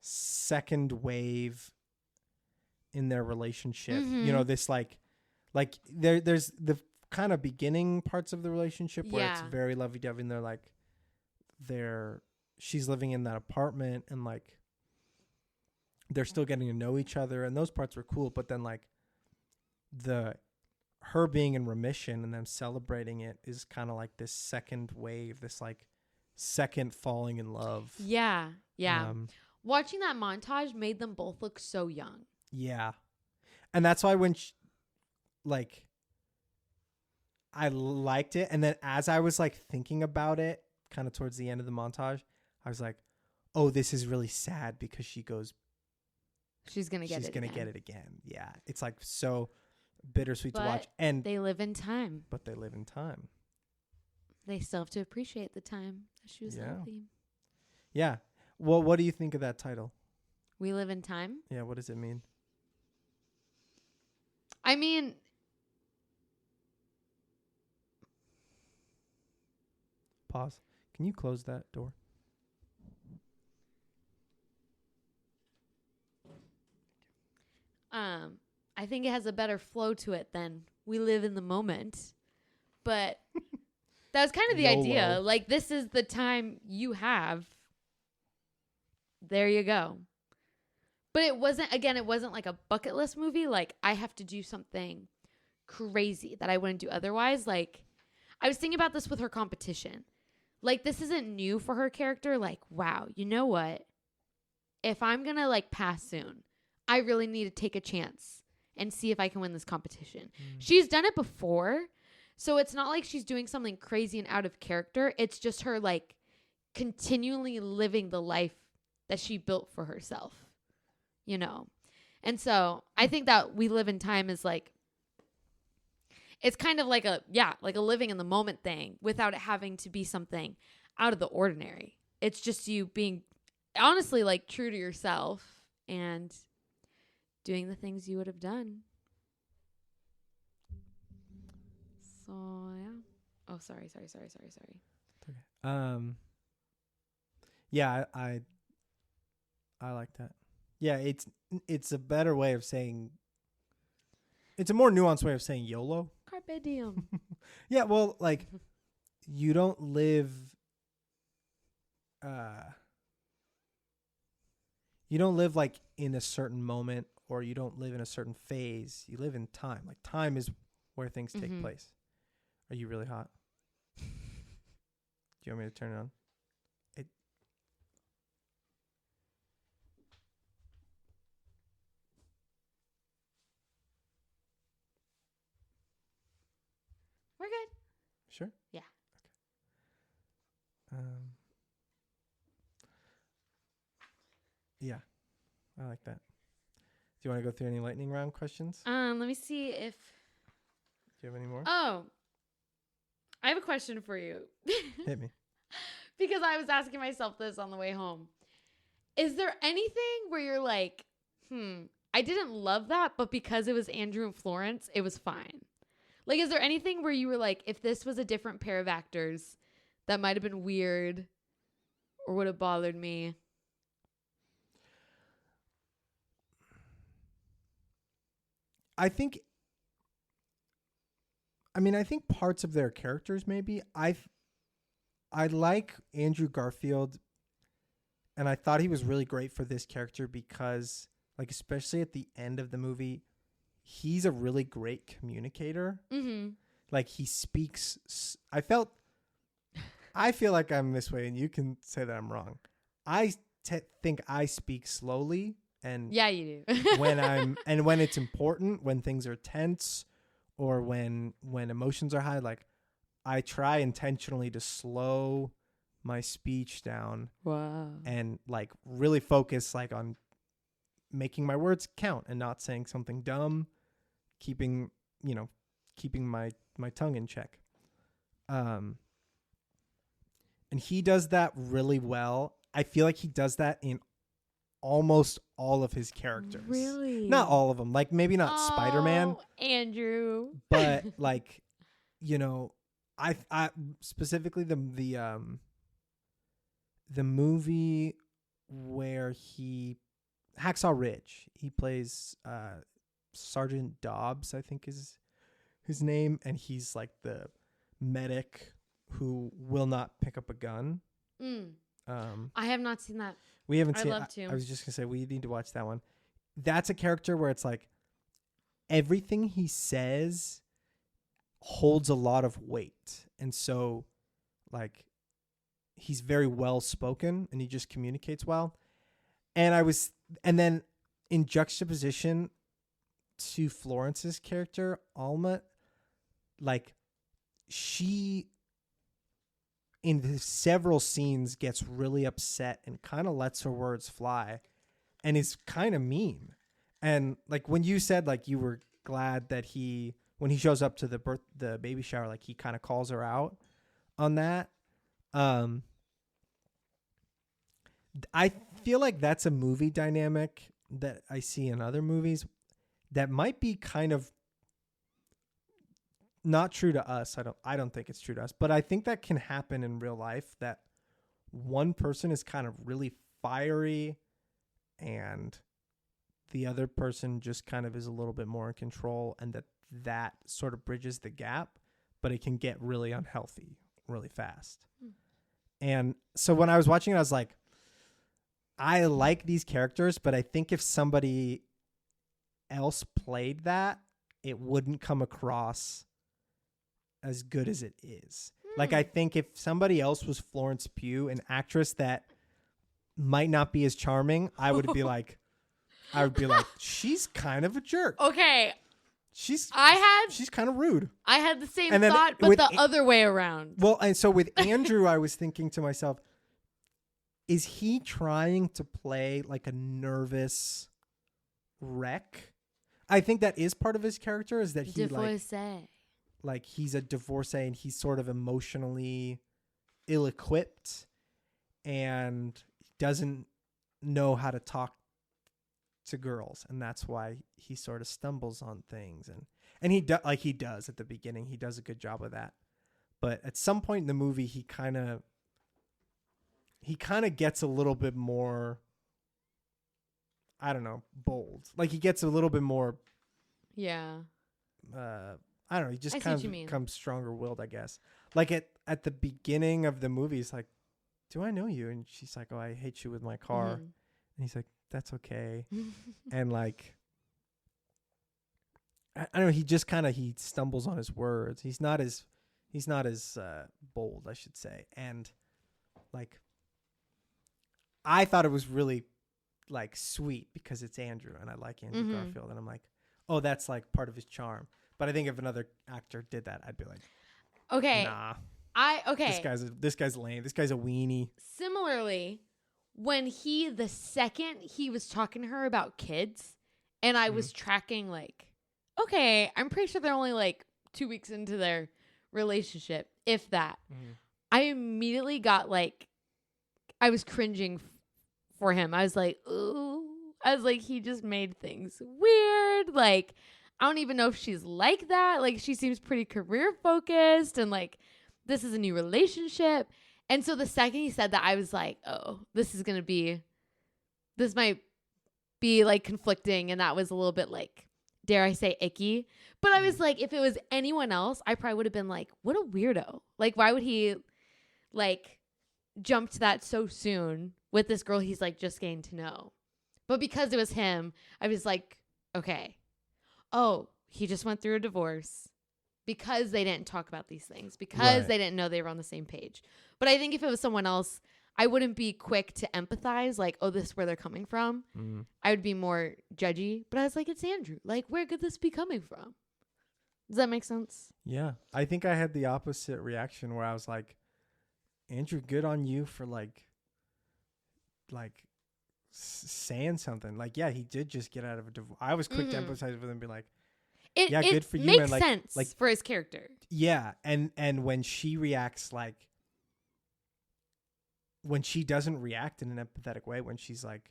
second wave in their relationship. You know, this like there's the kind of beginning parts of the relationship where it's very lovey-dovey, and she's living in that apartment, and like they're still getting to know each other, and those parts were cool. But then like her being in remission and them celebrating it is kind of like this second wave, this like second falling in love. Yeah. Watching that montage made them both look so young. Yeah. And that's why when I liked it, and then as I was like thinking about it kind of towards the end of the montage, I was like, oh, this is really sad because she's gonna get it again. Yeah. It's like so bittersweet to watch. And they live in time. They still have to appreciate the time that she was healthy. Yeah. Well, what do you think of that title? We Live in Time? Yeah, what does it mean? I mean, pause. Can you close that door? I think it has a better flow to it than We Live in the Moment. But that's kind of the idea. Like, this is the time you have. There you go. But it wasn't like a bucket list movie. Like, I have to do something crazy that I wouldn't do otherwise. Like, I was thinking about this with her competition. Like, this isn't new for her character. Like, wow, you know what? If I'm going to, like, pass soon, I really need to take a chance and see if I can win this competition. She's done it before. So it's not like she's doing something crazy and out of character. It's just her, like, continually living the life that she built for herself, you know? And so I think that We Live in Time is like, it's kind of like a living in the moment thing without it having to be something out of the ordinary. It's just you being honestly like true to yourself and doing the things you would have done. So yeah. Oh, sorry. Okay. Yeah, I like that. Yeah, it's a better way of saying. It's a more nuanced way of saying YOLO. Carpe diem. Yeah, well, like you don't live. You don't live like in a certain moment, or you don't live in a certain phase. You live in time. Like time is where things take place. Are you really hot? Do you want me to turn it on? We're good. Sure? Yeah. Okay. Yeah. I like that. Do you want to go through any lightning round questions? Let me see if... Do you have any more? Oh. I have a question for you. Hit me. Because I was asking myself this on the way home. Is there anything where you're like, I didn't love that, but because it was Andrew and Florence, it was fine? Like, is there anything where you were like, if this was a different pair of actors, that might have been weird or would have bothered me? I think parts of their characters maybe. I like Andrew Garfield, and I thought he was really great for this character because, like, especially at the end of the movie, he's a really great communicator. Mm-hmm. Like, he speaks. I feel like I'm this way, and you can say that I'm wrong. I think I speak slowly, and yeah, you do. when it's important, when things are tense, or when emotions are high, like I try intentionally to slow my speech down. Wow. And like really focus like on making my words count and not saying something dumb, keeping my tongue in check. And he does that really well. I feel like he does that in almost all of his characters. Really? Not all of them. Like maybe not Spider-Man, Andrew. but like, I specifically the movie where Hacksaw Ridge, he plays Sergeant Dobbs, I think is his name, and he's like the medic who will not pick up a gun. I have not seen that. We haven't seen. I'd love to. I was just gonna say we need to watch that one. That's a character where it's like everything he says holds a lot of weight, and so like he's very well spoken and he just communicates well. And then in juxtaposition to Florence's character, Alma, like she in the several scenes gets really upset and kind of lets her words fly and is kind of mean. And like when you said like you were glad that when he shows up to the baby shower, like he kind of calls her out on that. I feel like that's a movie dynamic that I see in other movies that might be kind of not true to us. I don't think it's true to us, but I think that can happen in real life, that one person is kind of really fiery and the other person just kind of is a little bit more in control, and that sort of bridges the gap, but it can get really unhealthy really fast. And so when I was watching it, I was like, I like these characters, but I think if somebody else played that, it wouldn't come across as good as it is. Like, I think if somebody else was Florence Pugh, an actress that might not be as charming, I would be like, she's kind of a jerk. Okay. She's kind of rude. I had the same thought, but the other way around. Well, and so with Andrew, I was thinking to myself, is he trying to play like a nervous wreck? I think that is part of his character, is that he like he's a divorcee and he's sort of emotionally ill-equipped and doesn't know how to talk to girls, and that's why he sort of stumbles on things, and he does at the beginning. He does a good job of that, but at some point in the movie, he kind of gets a little bit more, I don't know, bold. Like he gets a little bit more, I don't know. He just kind of becomes stronger-willed, I guess. Like at the beginning of the movie, he's like, "Do I know you?" And she's like, "Oh, I hate you with my car." And he's like, "That's okay." And like, I don't know. He just he stumbles on his words. He's not as bold, I should say. And like, I thought it was really like sweet because it's Andrew and I like Andrew Garfield, and I'm like, oh, that's like part of his charm. But I think if another actor did that, I'd be like, okay, nah. Okay. This guy's lame. This guy's a weenie. Similarly, when the second he was talking to her about kids, and I was tracking like, okay, I'm pretty sure they're only like 2 weeks into their relationship, if that. I immediately got like, I was cringing for him. I was like, ooh. I was like, he just made things weird. Like, I don't even know if she's like that. Like, she seems pretty career focused and like, this is a new relationship. And so the second he said that, I was like, oh, this might be like conflicting. And that was a little bit like, dare I say, icky. But I was like, if it was anyone else, I probably would have been like, what a weirdo. Like, why would he like jump to that so soon with this girl he's like just getting to know? But because it was him, I was like, okay. Oh, he just went through a divorce because they didn't talk about these things, because they didn't know they were on the same page. But I think if it was someone else, I wouldn't be quick to empathize, like, oh, this is where they're coming from. I would be more judgy. But I was like, it's Andrew. Like, where could this be coming from? Does that make sense? Yeah. I think I had the opposite reaction where I was like, Andrew, good on you for like saying something. Like, yeah, he did just get out of a divorce. I was quick to empathize with him and be like, good for you. It makes man. sense like for his character. Yeah, and when she reacts when she doesn't react in an empathetic way, when she's like,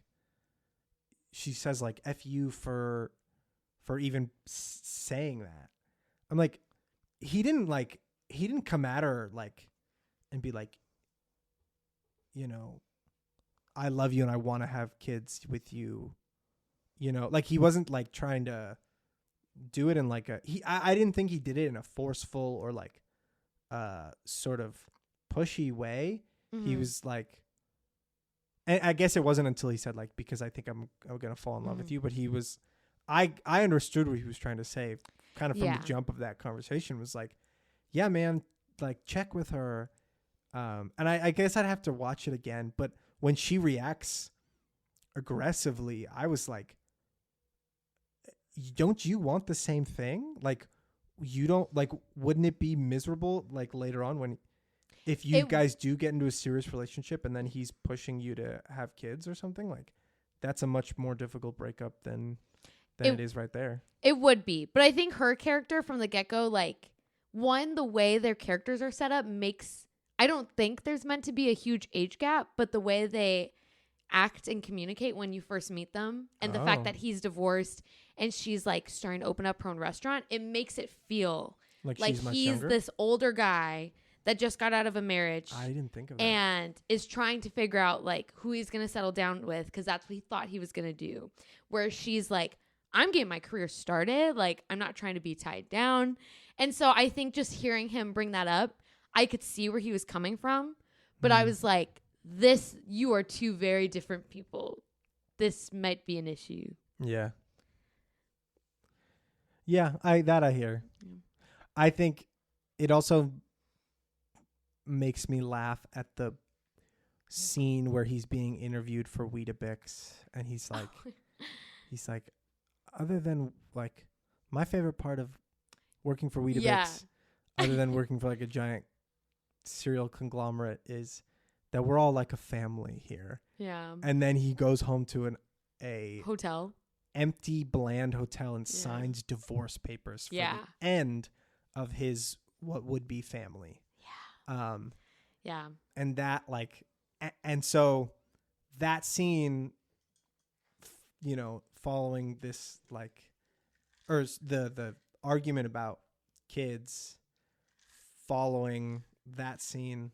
she says like F you for even saying that. I'm like, he didn't come at her like and be like, you know, I love you and I want to have kids with you. You know, like he wasn't like trying to do it in like I didn't think he did it in a forceful or like sort of pushy way. Mm-hmm. He was like, and I guess it wasn't until he said like, because I think I'm gonna fall in love with you. But he was, I understood what he was trying to say kind of from the jump of that conversation. Was like, yeah, man, like check with her. And I guess I'd have to watch it again. But when she reacts aggressively, I was like, don't you want the same thing? Like, you don't like, wouldn't it be miserable like later on when, if you guys do get into a serious relationship and then he's pushing you to have kids or something, like that's a much more difficult breakup than it is right there. It would be. But I think her character from the get-go, like, one, the way their characters are set up makes, I don't think there's meant to be a huge age gap, but the way they act and communicate when you first meet them, and the fact that he's divorced and she's like starting to open up her own restaurant, it makes it feel like he's younger? this older guy that just got out of a marriage. I didn't think of that. And is trying to figure out like who he's going to settle down with, because that's what he thought he was going to do. Whereas she's like, I'm getting my career started. Like, I'm not trying to be tied down. And so I think just hearing him bring that up, I could see where he was coming from. But I was like, you are two very different people. This might be an issue. Yeah. Yeah, I hear. Yeah. I think it also makes me laugh at the scene where he's being interviewed for Weetabix, and he's like, other than like my favorite part of working for Weetabix, other than working for like a giant cereal conglomerate, is that we're all like a family here. Yeah. And then he goes home to a hotel, empty, bland hotel, and signs divorce papers for the end of his what would be family. Yeah. And that like, and so that scene, you know, following this like, or the argument about kids, following that scene,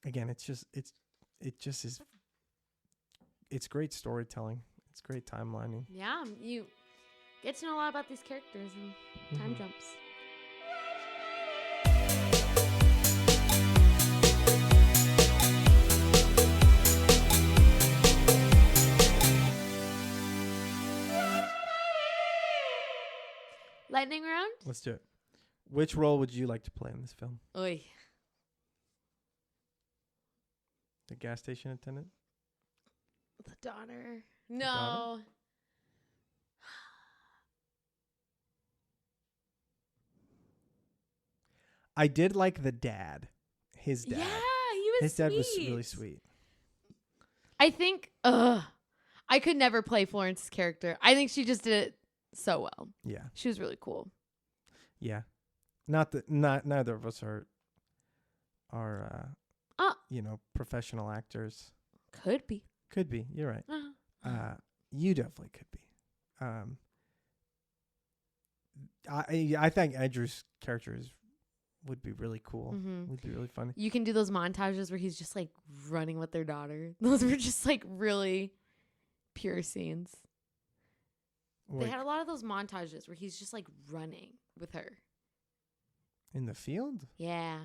again, it just is, it's great storytelling. It's great timelining. Yeah, you get to know a lot about these characters and time jumps. Lightning round? Let's do it. Which role would you like to play in this film? Oy. The gas station attendant? The daughter. No. Daughter? I did like the dad. His dad. Yeah, he was His sweet. dad was really sweet. I think, I could never play Florence's character. I think she just did it so well. Yeah. She was really cool. Yeah. Neither of us are you know, professional actors. Could be. You're right. You definitely could be. I think Andrew's character would be really cool. Would be really funny. You can do those montages where he's just like running with their daughter. Those were just like really pure scenes. They had a lot of those montages where he's just like running with her. In the field? Yeah.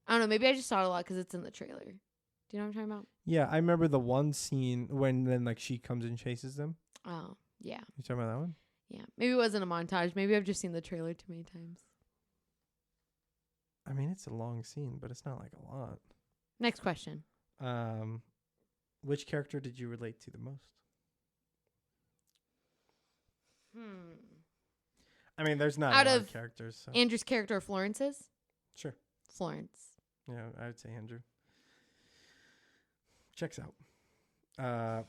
I don't know. Maybe I just saw it a lot because it's in the trailer. Do you know what I'm talking about? Yeah, I remember the one scene when then like she comes and chases them. Oh, yeah. You talking about that one? Yeah. Maybe it wasn't a montage. Maybe I've just seen the trailer too many times. I mean, it's a long scene, but it's not like a lot. Next question. Which character did you relate to the most? I mean, there's not a lot of characters. So. Andrew's character or Florence's? Sure. Florence. Yeah, I would say Andrew. Checks out.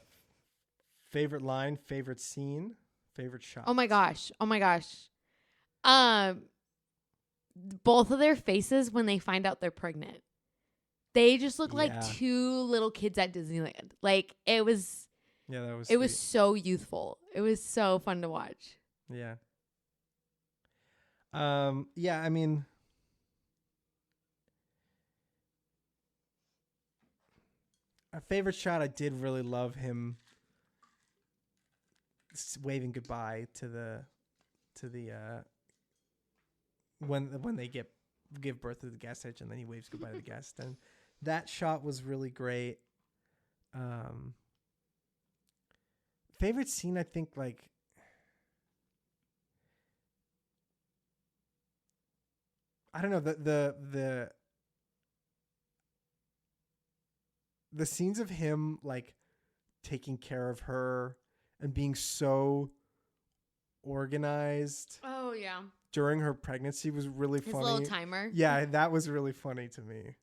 Favorite line, favorite scene, favorite shot. Oh my gosh. Both of their faces when they find out they're pregnant. They just look like two little kids at Disneyland. Like, it was Yeah, that was It was so youthful. It was so fun to watch. Yeah. Yeah, I mean, a favorite shot, I did really love him waving goodbye to the when they give birth to the gas station, and then he waves goodbye to the gas station. That shot was really great. Favorite scene, I think, like, I don't know, the scenes of him like taking care of her and being so organized. Oh yeah. During her pregnancy was really His funny. little timer. Yeah, that was really funny to me.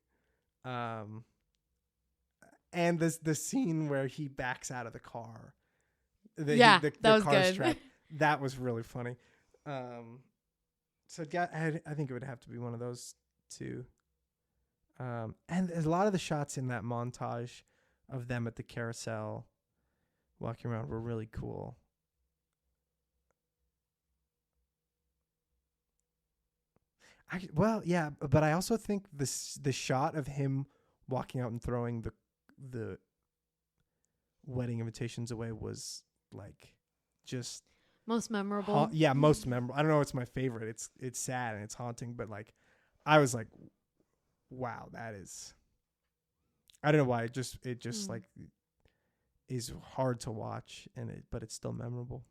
And the scene where he backs out of the car. That was good. Trapped, that was really funny. So I think it would have to be one of those two. And a lot of the shots in that montage of them at the carousel walking around were really cool. Yeah, but I also think the shot of him walking out and throwing the wedding invitations away was like just most memorable. Most memorable. I don't know, it's my favorite. It's sad and it's haunting, but like I was like, wow, that is, I don't know why it just like is hard to watch, but it's still memorable.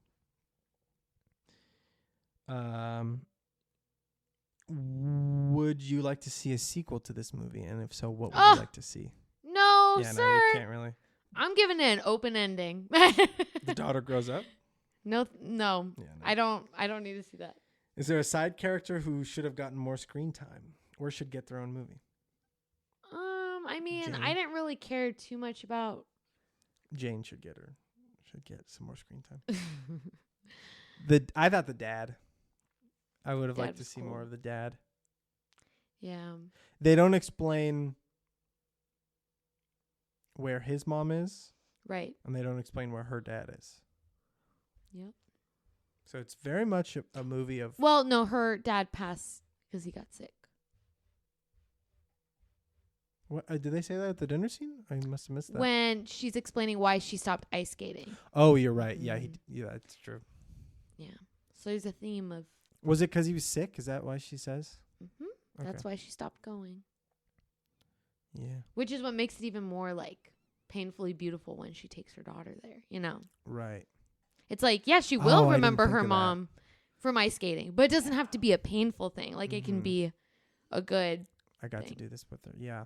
Would you like to see a sequel to this movie? And if so, what would you like to see? No, yeah, sir. No, you can't really. I'm giving it an open ending. The daughter grows up? No. Yeah, no. I don't need to see that. Is there a side character who should have gotten more screen time or should get their own movie? I mean, Jane. I didn't really care too much about Jane should get some more screen time. I thought the dad. I would have liked to see more of the dad. Yeah. They don't explain where his mom is. Right. And they don't explain where her dad is. Yep. So it's very much a movie of... Well, no, her dad passed because he got sick. What, did they say that at the dinner scene? I must have missed that. When she's explaining why she stopped ice skating. Oh, you're right. Yeah, that's true. Yeah. So there's a theme of... Was it because he was sick? Is that why she says? Mm-hmm. Okay. That's why she stopped going. Yeah. Which is what makes it even more, like, painfully beautiful when she takes her daughter there, you know? Right. It's like, yeah, she will remember her mom from ice skating, but it doesn't have to be a painful thing. Like, it can be a good I got thing. to do this with her. Yeah.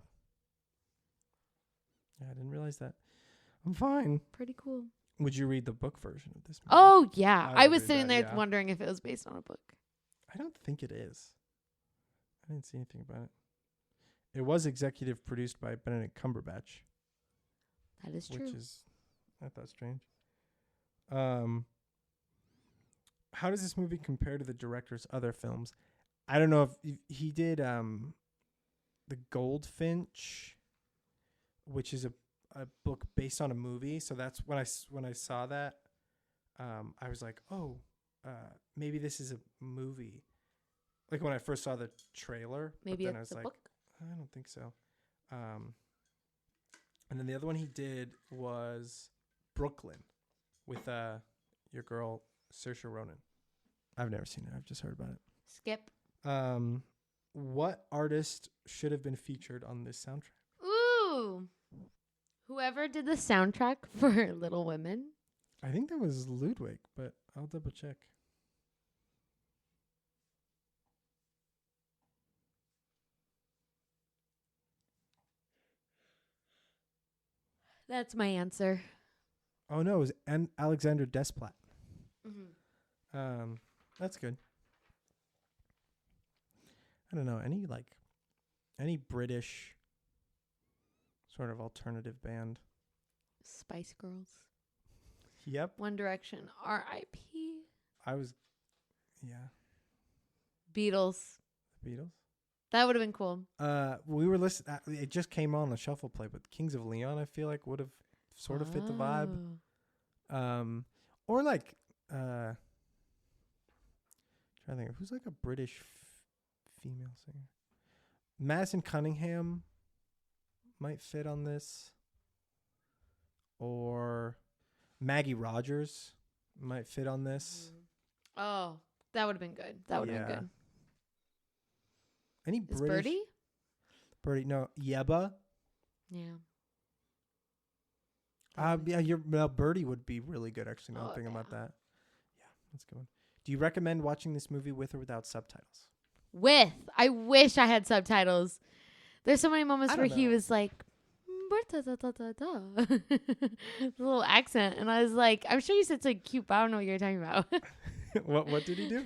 Yeah, I didn't realize that. I'm fine. Pretty cool. Would you read the book version of this movie? Oh, yeah. I was sitting there wondering if it was based on a book. I don't think it is. I didn't see anything about it. It was executive produced by Benedict Cumberbatch. That is true. Which is, I thought, strange. How does this movie compare to the director's other films? I don't know if he did The Goldfinch, which is a book based on a movie. So that's when I saw that, I was like, oh, maybe this is a movie. Like when I first saw the trailer, maybe but then it's I was a like, book. I don't think so. And then the other one he did was Brooklyn with your girl Saoirse Ronan. I've never seen it. I've just heard about it. Skip. What artist should have been featured on this soundtrack? Ooh. Whoever did the soundtrack for Little Women. I think that was Ludwig, but I'll double check. That's my answer. Oh no, it was Alexander Desplat. Mm-hmm. That's good. I don't know, any British sort of alternative band. Spice Girls. Yep. One Direction. R.I.P. Beatles. Beatles. That would have been cool. We were listening. It just came on the shuffle play, but Kings of Leon, I feel like would have sort of fit the vibe. Or like trying to think of who's like a British female singer. Madison Cunningham might fit on this. Or Maggie Rogers might fit on this. Oh, that would have been good. That would have been good. Any Is British? Birdie? Birdie, no. Yeba. Yeah. Birdie would be really good, actually, now I'm thinking about that. Yeah, that's a good one. Do you recommend watching this movie with or without subtitles? With. I wish I had subtitles. There's so many moments where he was like, the little accent, and I was like, I'm sure you said something cute, but I don't know what you're talking about. What did he do?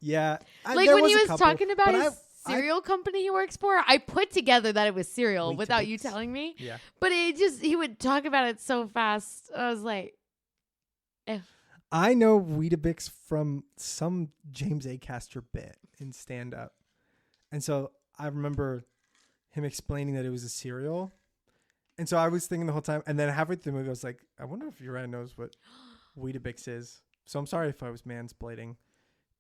Yeah. Like when he was talking about his cereal company he works for, I put together that it was cereal without you telling me. Yeah. But he would talk about it so fast. I was like, I know Weetabix from some James A. Caster bit in stand-up. And so I remember him explaining that it was a cereal. And so I was thinking the whole time, and then halfway through the movie, I was like, I wonder if Uriah knows what Weetabix is. So I'm sorry if I was mansplaining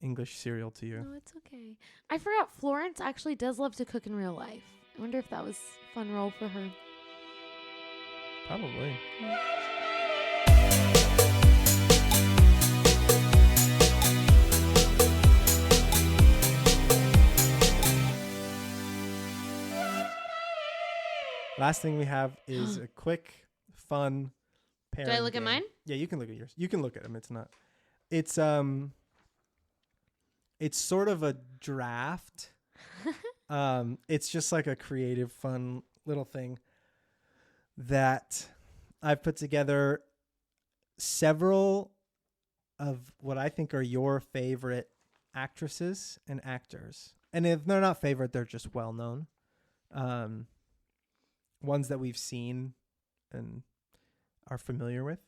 English cereal to you. No, it's okay. I forgot Florence actually does love to cook in real life. I wonder if that was a fun role for her. Probably. Yeah. Last thing we have is a quick, fun pairing. Do I look at mine? Yeah, you can look at yours. You can look at them. It's not. It's sort of a draft. It's just like a creative, fun little thing that I've put together several of what I think are your favorite actresses and actors. And if they're not favorite, they're just well known. Ones that we've seen and are familiar with.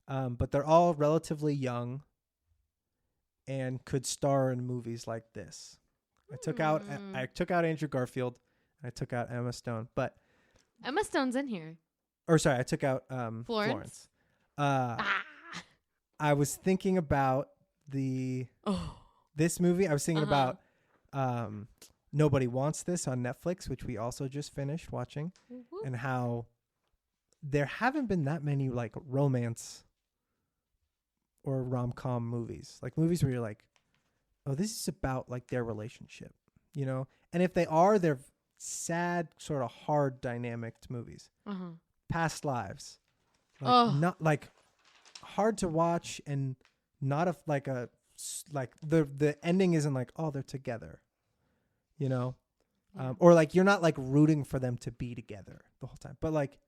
But they're all relatively young and could star in movies like this. I took out Andrew Garfield and I took out Emma Stone, but Emma Stone's in here. Or sorry, I took out Florence. I was thinking about this movie. I was thinking about Nobody Wants This on Netflix, which we also just finished watching, and how there haven't been that many like romance or rom-com movies, like movies where you're like, oh, this is about like their relationship, you know? And if they are, they're sad, sort of hard dynamic movies. Past Lives. Not like hard to watch and not the ending isn't like, oh, they're together. You know, or like you're not like rooting for them to be together the whole time, but like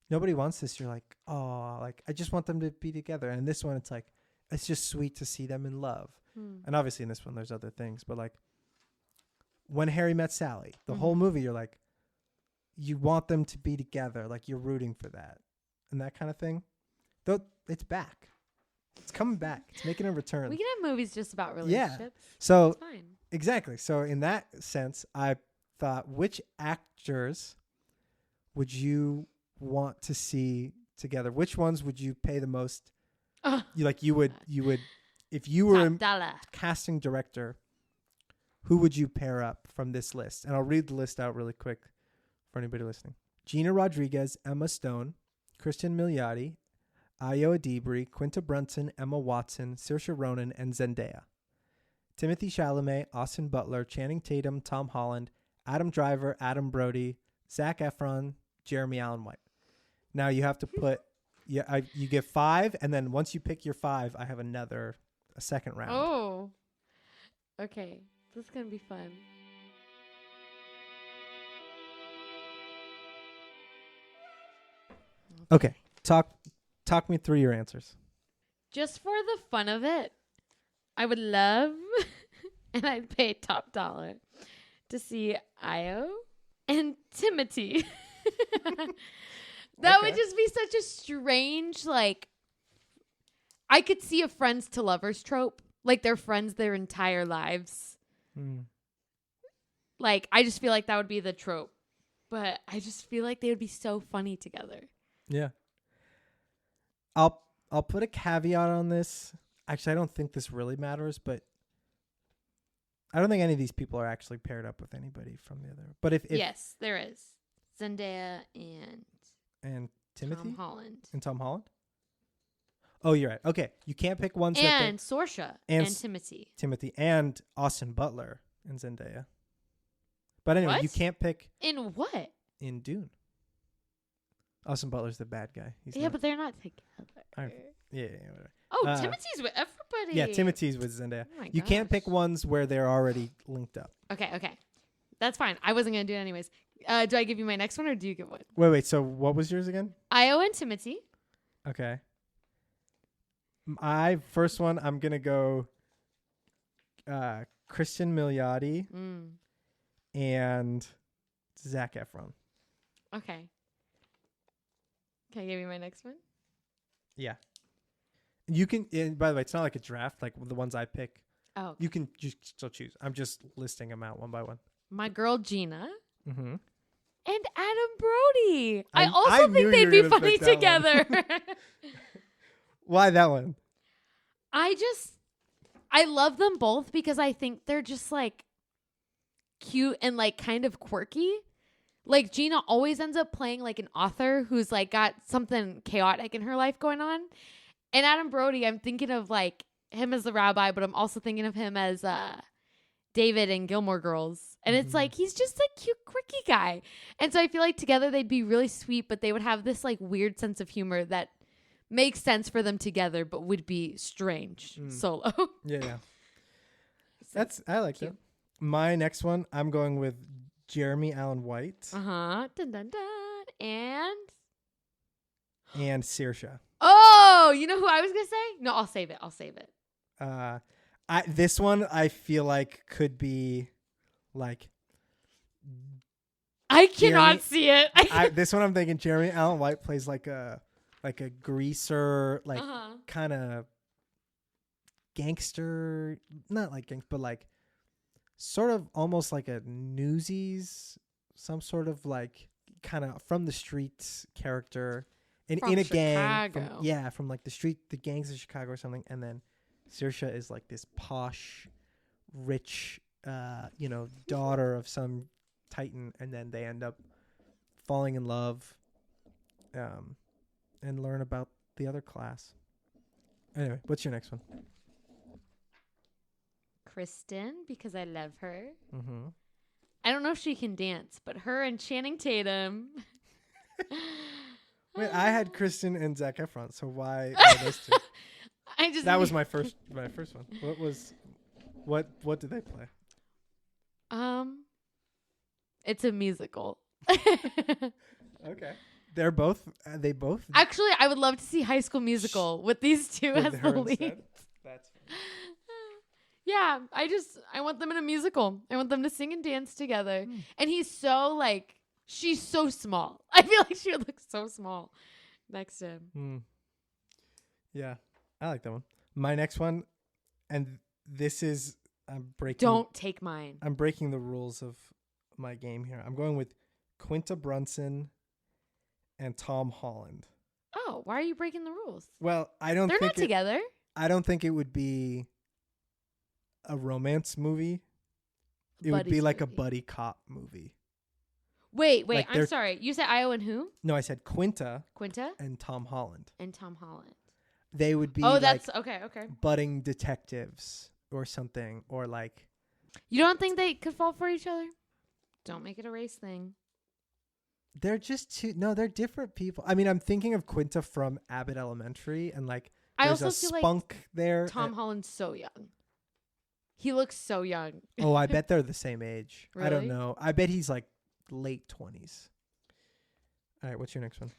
Nobody Wants This. You're like, oh, like I just want them to be together. And this one, it's like, it's just sweet to see them in love. And obviously in this one, there's other things, but like When Harry Met Sally, the whole movie, you're like, you want them to be together. Like you're rooting for that and that kind of thing. Though it's back. It's coming back. It's making a return. We can have movies just about relationships. Yeah. So it's fine. Exactly. So in that sense, I thought, which actors would you want to see together? Which ones would you pay the most? You would, if you were a casting director, who would you pair up from this list? And I'll read the list out really quick for anybody listening. Gina Rodriguez, Emma Stone, Christian Milioti, Ayo Adibri, Quinta Brunson, Emma Watson, Saoirse Ronan, and Zendaya. Timothy Chalamet, Austin Butler, Channing Tatum, Tom Holland, Adam Driver, Adam Brody, Zac Efron, Jeremy Allen White. Now you have to put, you get 5, and then once you pick your 5, I have a second round. Oh, okay. This is gonna be fun. Okay, talk me through your answers. Just for the fun of it, I would love, and I'd pay top dollar to see Ayo and Timothy. That would just be such a strange, like, I could see a friends to lovers trope. Like, they're friends their entire lives. Like, I just feel like that would be the trope. But I just feel like they would be so funny together. Yeah. I'll put a caveat on this. Actually, I don't think this really matters, but I don't think any of these people are actually paired up with anybody from the other. But if yes, there is Zendaya and Timothy Tom Holland and Tom Holland. Oh, you're right. Okay, you can't pick ones and Saoirse and Timothy and Austin Butler and Zendaya. But anyway, what? You can't pick in what in Dune. Austin Butler's the bad guy. But they're not together. Yeah, whatever. Oh, Timothy's with everybody. Yeah, Timothy's with Zendaya. Oh you can't pick ones where they're already linked up. Okay. That's fine. I wasn't going to do it anyways. Do I give you my next one or do you give one? Wait. So what was yours again? Io and Timothy. Okay. My first one, I'm going to go Christian Milioti and Zac Efron. Okay. Can I give you my next one? Yeah. You can, and by the way, it's not like a draft, like the ones I pick. Oh. Okay. You can just still choose. I'm just listing them out one by one. My girl Gina. Mm-hmm. And Adam Brody. I I also think they'd be funny together. Why that one? I love them both because I think they're just like cute and like kind of quirky. Like Gina always ends up playing like an author who's like got something chaotic in her life going on. And Adam Brody, I'm thinking of like him as the rabbi, but I'm also thinking of him as David in Gilmore Girls. And it's like, he's just a cute, quirky guy. And so I feel like together they'd be really sweet, but they would have this like weird sense of humor that makes sense for them together, but would be strange solo. Yeah. I like that. My next one, I'm going with Jeremy Allen White. Dun, dun, dun. And Saoirse. Oh, you know who I was going to say? No, I'll save it. This one I feel like could be like I cannot see it. This one I'm thinking Jeremy Allen White plays like a greaser, like kind of gangster, not like gangster, but like sort of almost like a Newsies, some sort of like kind of from the streets character in a gang. From like the gangs of Chicago or something. And then Saoirse is like this posh, rich, daughter of some titan, and then they end up falling in love, and learn about the other class. Anyway, what's your next one? Kristen, because I love her. Mm-hmm. I don't know if she can dance, but her and Channing Tatum. Wait, I had Kristen and Zac Efron, so why are those two? That was my first one. What did they play? It's a musical. Okay. They both Actually, I would love to see High School Musical with these two as the lead. That's funny. Yeah, I want them in a musical. I want them to sing and dance together. And she's so small. I feel like she would look so small next to him. Yeah, I like that one. My next one, and this is Don't take mine. I'm breaking the rules of my game here. I'm going with Quinta Brunson and Tom Holland. Oh, why are you breaking the rules? Well, They're not together. I don't think it would be a romance movie. It would be like a buddy cop movie. Wait, like I'm sorry. You said Io and who? No, I said Quinta and Tom Holland. They would be that's okay. Budding detectives or something, or like. You don't think they could fall for each other? Don't make it a race thing. They're just two. No, they're different people. I mean, I'm thinking of Quinta from Abbott Elementary, and like there's a spunk there. Tom Holland's so young. He looks so young. Oh, I bet they're the same age. Really? I don't know. I bet he's like late 20s. All right, what's your next one?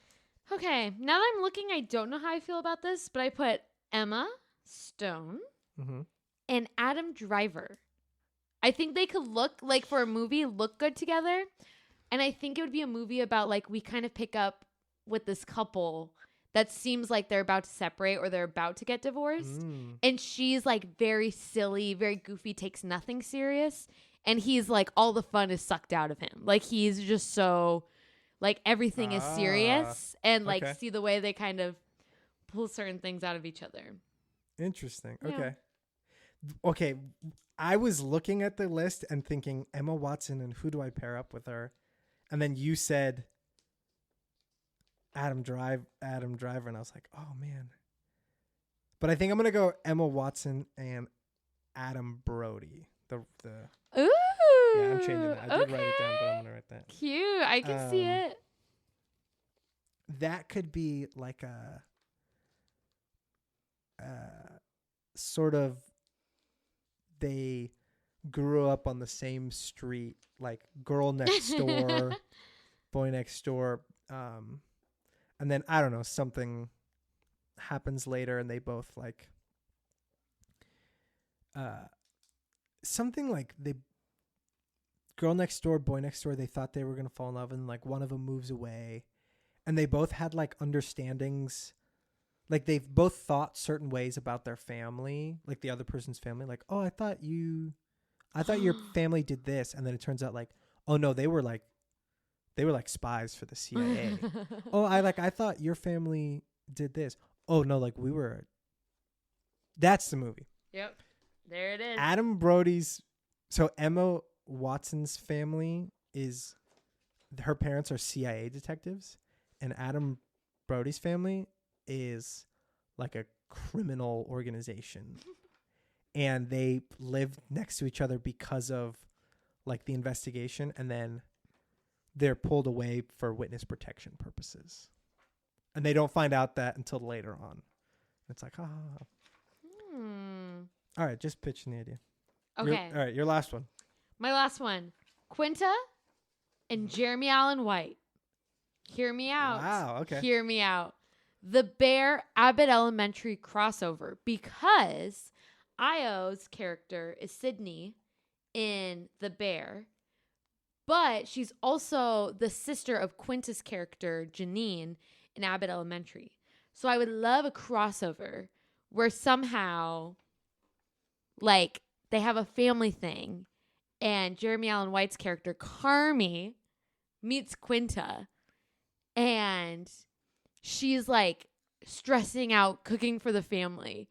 Okay, now that I'm looking, I don't know how I feel about this, but I put Emma Stone and Adam Driver. I think they could look like for a movie, look good together. And I think it would be a movie about like we kind of pick up with this couple that seems like they're about to separate or they're about to get divorced. And she's like very silly, very goofy, takes nothing serious. and he's like all the fun is sucked out of him. Like he's just so like everything is serious, and like okay. see the way they kind of pull certain things out of each other. Interesting. Yeah. Okay. Okay. I was looking at the list and thinking Emma Watson and who do I pair up with her? And then you said Adam Driver, and I was like, oh man. But I think I'm gonna go Emma Watson and Adam Brody. The Ooh. Yeah, I'm changing that. I did write it down, but I'm gonna write that. Cute. I can see it. That could be like a sort of they grew up on the same street, like girl next door, boy next door. And then I don't know, something happens later and they both like something like they girl next door, boy next door, they thought they were going to fall in love and like one of them moves away and they both had like understandings. Like they've both thought certain ways about their family, like the other person's family, like, oh, I thought your family did this. And then it turns out like, oh no, they were like spies for the CIA. Oh, I thought your family did this. Oh no, like that's the movie. Yep. There it is. Adam Brody's, so Emma Watson's family her parents are CIA detectives, and Adam Brody's family is like a criminal organization. And they live next to each other because of like the investigation, and then they're pulled away for witness protection purposes. And they don't find out that until later on. It's like, All right, just pitching the idea. Okay. All right, your last one. My last one. Quinta and Jeremy Allen White. Hear me out. Wow, okay. Hear me out. The Bear Abbott Elementary crossover, because Io's character is Sydney in The Bear, but she's also the sister of Quinta's character, Janine, in Abbott Elementary. So I would love a crossover where somehow, like, they have a family thing, and Jeremy Allen White's character, Carmi, meets Quinta, and she's, like, stressing out cooking for the family.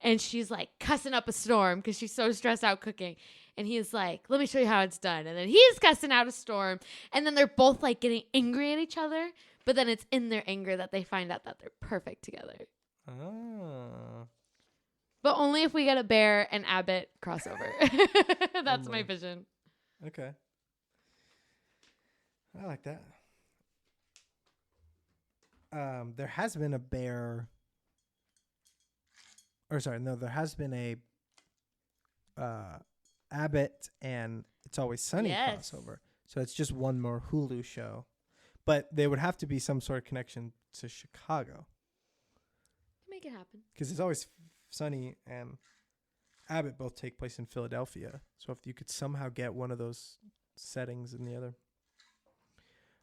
And she's, like, cussing up a storm because she's so stressed out cooking. And he's like, let me show you how it's done. And then he's cussing out a storm. And then they're both, like, getting angry at each other. But then it's in their anger that they find out that they're perfect together. Oh. But only if we get a Bear and Abbott crossover. That's my vision. Okay. I like that. There has been a Bear... there has been a Abbott and It's Always Sunny crossover. So it's just one more Hulu show. But there would have to be some sort of connection to Chicago. Make it happen. Because It's Always Sunny and Abbott both take place in Philadelphia. So if you could somehow get one of those settings in the other.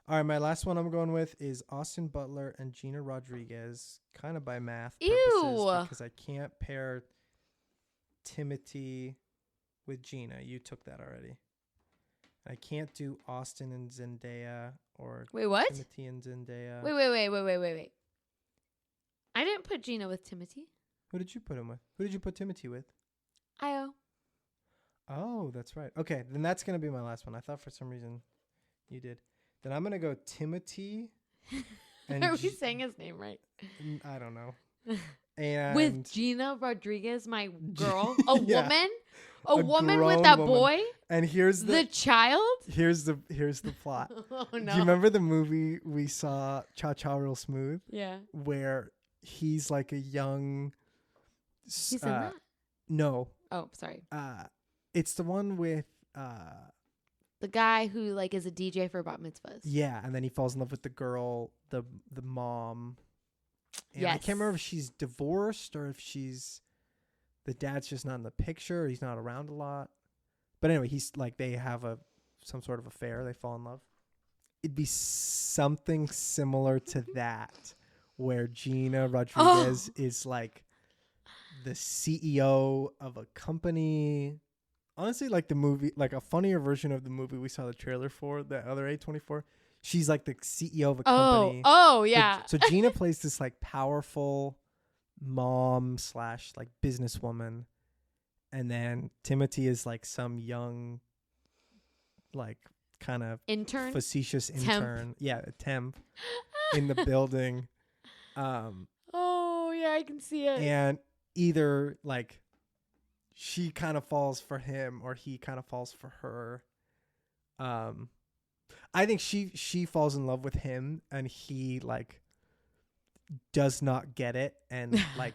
All right, my last one I'm going with is Austin Butler and Gina Rodriguez, kind of by math purposes, because I can't pair Timothy with Gina. You took that already. I can't do Austin and Zendaya or Timothy and Zendaya. Wait. I didn't put Gina with Timothy. Who did you put him with? Who did you put Timothy with? Io. Oh, that's right. Okay, then that's going to be my last one. I thought for some reason you did. Then I'm going to go Timothy. And Are we saying his name right? I don't know. And with Gina Rodriguez, my girl, a yeah. woman, a woman with that woman. Boy. And here's the child. Here's the plot. Oh no! Do you remember the movie we saw, Cha Cha Real Smooth? Yeah. Where he's like a young. He's in that? No. Oh, sorry. It's the one with the guy who like is a DJ for bat mitzvahs. Yeah, and then he falls in love with the girl, the mom. And I can't remember if she's divorced or if the dad's just not in the picture or he's not around a lot. But anyway, he's like, they have some sort of affair. They fall in love. It'd be something similar to that, where Gina Rodriguez is like the CEO of a company honestly, like the movie, like a funnier version of the movie we saw the trailer for, the other A24. She's like the CEO of a company. Oh, yeah. So Gina plays this like powerful mom / like businesswoman, and then Timothy is like some young, like kind of Intern? facetious Temp. intern. Yeah, a temp in the building. Oh, yeah, I can see it. And either like she kind of falls for him or he kind of falls for her. I think she falls in love with him and he like does not get it and like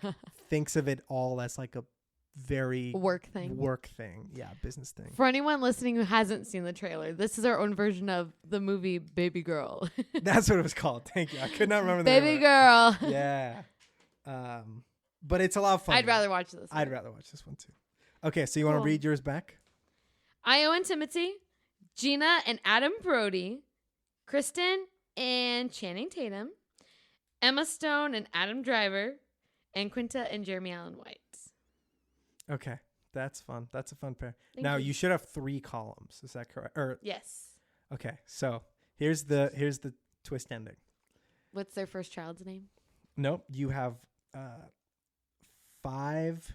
thinks of it all as like a very work thing. Yeah, business thing. For anyone listening who hasn't seen the trailer, this is our own version of the movie Baby Girl. That's what it was called. Thank you. I could not remember the Baby name Girl. of it. Yeah. But it's a lot of fun. I'd rather watch this one. I'd rather watch this one too. Okay, so you want to read yours back? Io and Timothy, Gina and Adam Brody, Kristen and Channing Tatum, Emma Stone and Adam Driver, and Quinta and Jeremy Allen White. Okay, that's fun. That's a fun pair. Thank now you. you should have 3 columns. Is that correct? Or Yes. okay, so here's the twist ending. What's their first child's name? Nope, you have 5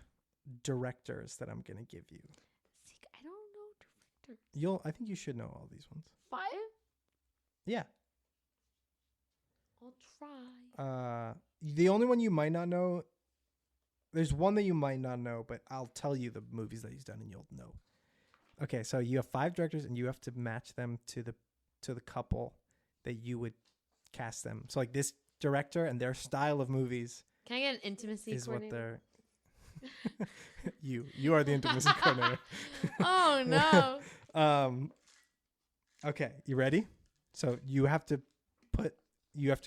directors that I'm gonna give you. See, I don't know directors. I think you should know all these ones. 5? Yeah. I'll try. The only one you might not know. There's one that you might not know, but I'll tell you the movies that he's done and you'll know. Okay, so you have 5 directors and you have to match them to the couple that you would cast them. So like this director and their style of movies. Can I get an intimacy is coordinator? what they're you are the intimacy coordinator. Oh no. Okay, you ready? So you have to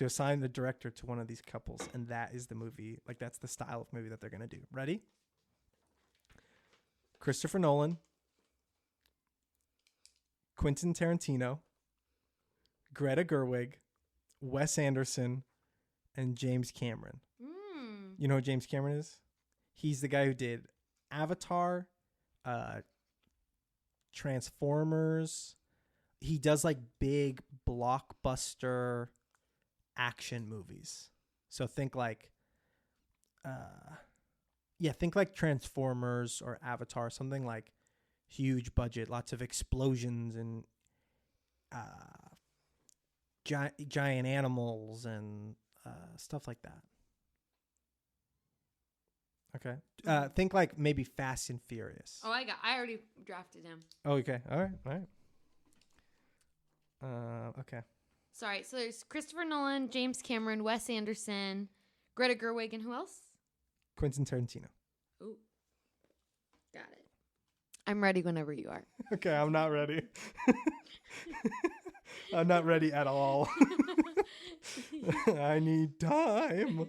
assign the director to one of these couples, and that is the movie. Like that's the style of movie that they're gonna do. Ready? Christopher Nolan, Quentin Tarantino, Greta Gerwig, Wes Anderson, and James Cameron. You know who James Cameron is? He's the guy who did Avatar, Transformers. He does like big blockbuster action movies. So think like Transformers or Avatar, something like huge budget, lots of explosions and giant animals and stuff like that. Okay. Think like maybe Fast and Furious. Oh, I already drafted him. Oh, okay. All right. Okay. Sorry. So there's Christopher Nolan, James Cameron, Wes Anderson, Greta Gerwig, and who else? Quentin Tarantino. Ooh. Got it. I'm ready whenever you are. Okay, I'm not ready. I'm not ready at all. I need time.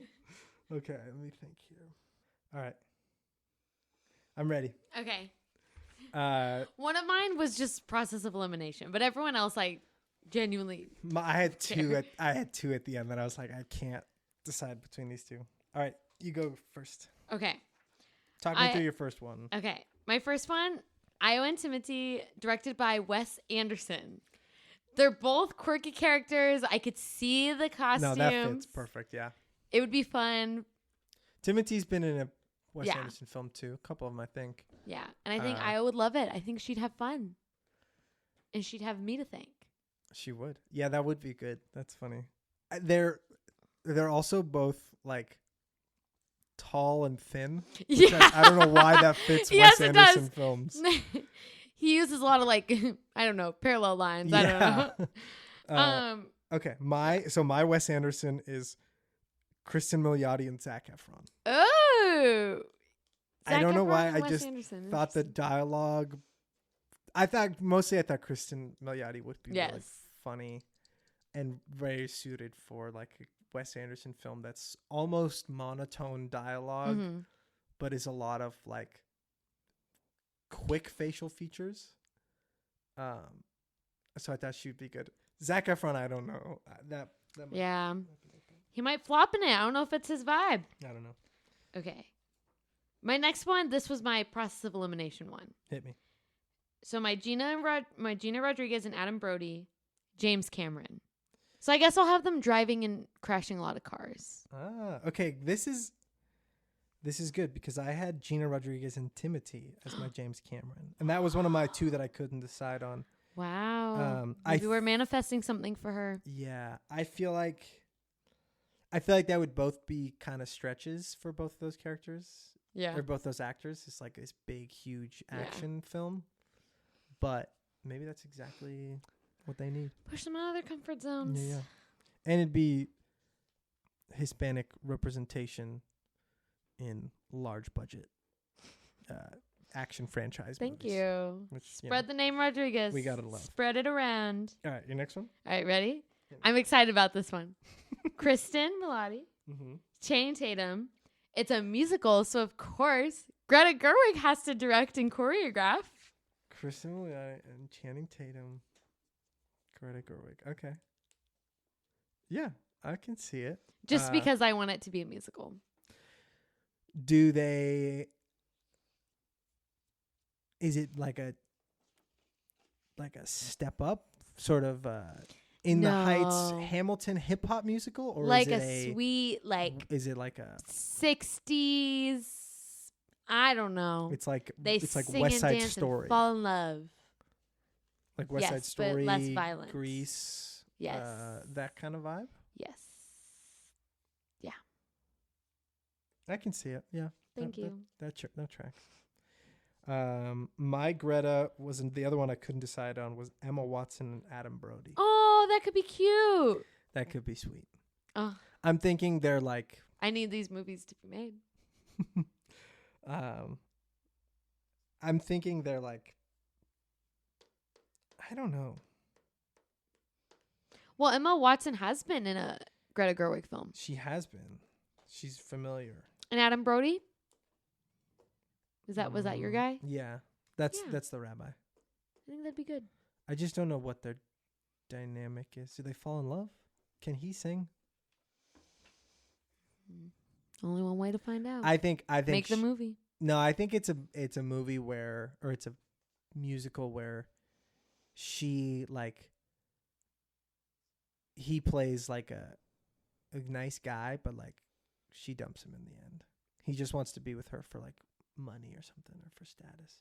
Okay, let me think here. All right. I'm ready. Okay. One of mine was just process of elimination, but everyone else I genuinely I had two at the end that I was like, I can't decide between these two. All right, you go first. Okay. Talk me through your first one. Okay. My first one, Io and Timothy, directed by Wes Anderson. They're both quirky characters. I could see the costumes. No, that fits perfect, yeah. It would be fun. Timothy's been in a Wes Anderson film too. A couple of them, I think. Yeah. And I think Io would love it. I think she'd have fun. And she'd have me to thank. She would. Yeah, that would be good. That's funny. They're also both like tall and thin. Yeah. I don't know why that fits Yes, Wes it Anderson does. films. He uses a lot of like I don't know, parallel lines. I don't know. Okay. My Wes Anderson is Kristen Milioti and Zac Efron. Oh. I don't know why. I Wes just Anderson. thought the dialogue. I thought Kristen Milioti would be really funny and very suited for like a Wes Anderson film that's almost monotone dialogue, but is a lot of like quick facial features. So I thought she'd be good. Zac Efron, I don't know. That might he might flop in it. I don't know if it's his vibe. I don't know. Okay. My next one, this was my process of elimination one. Hit me. So my Gina Rodriguez and Adam Brody, James Cameron. So I guess I'll have them driving and crashing a lot of cars. Okay. This is good because I had Gina Rodriguez and Timothy as my James Cameron, and that was one of my two that I couldn't decide on. Wow. Maybe we're manifesting something for her. Yeah, I feel like that would both be kind of stretches for both of those characters. Yeah. Or both those actors. It's like this big, huge action film. But maybe that's exactly what they need. Push them out of their comfort zones. Yeah. And it'd be Hispanic representation in large budget action franchise Thank movies. you. Which, Spread the name Rodriguez. We gotta love. Spread it around. All right, your next one? All right, ready? Yeah. I'm excited about this one. Kristen Milotti, Mm-hmm. Channing Tatum. It's a musical, so of course, Greta Gerwig has to direct and choreograph. Kristen Milioti and Channing Tatum. Greta Gerwig. Okay. Yeah, I can see it. Just because I want it to be a musical. Do they... Is it like a step up, sort of in the Heights Hamilton hip hop musical, or like is it a sweet Is it like a 60s? I don't know. It's like they it's like sing West and Side dance Story, and fall in love. like West Side Story, but less violent. Grease, Yes, that kind of vibe. yes. I can see it. Yeah, Thank you. That tracks. My Greta wasn't the other one I couldn't decide on was Emma Watson and Adam Brody. Oh, that could be cute. That could be sweet. Oh, I'm thinking they're like. I need these movies to be made. I'm thinking they're like. I don't know. Well, Emma Watson has been in a Greta Gerwig film. She has been. She's familiar. And Adam Brody? Was that your guy? Yeah. That's the rabbi. I think that'd be good. I just don't know what their dynamic is. Do they fall in love? Can he sing? Only one way to find out. I think make the movie. No, I think it's a movie where, or it's a musical where she like he plays like a nice guy, but like she dumps him in the end. He just wants to be with her for like money or something, or for status.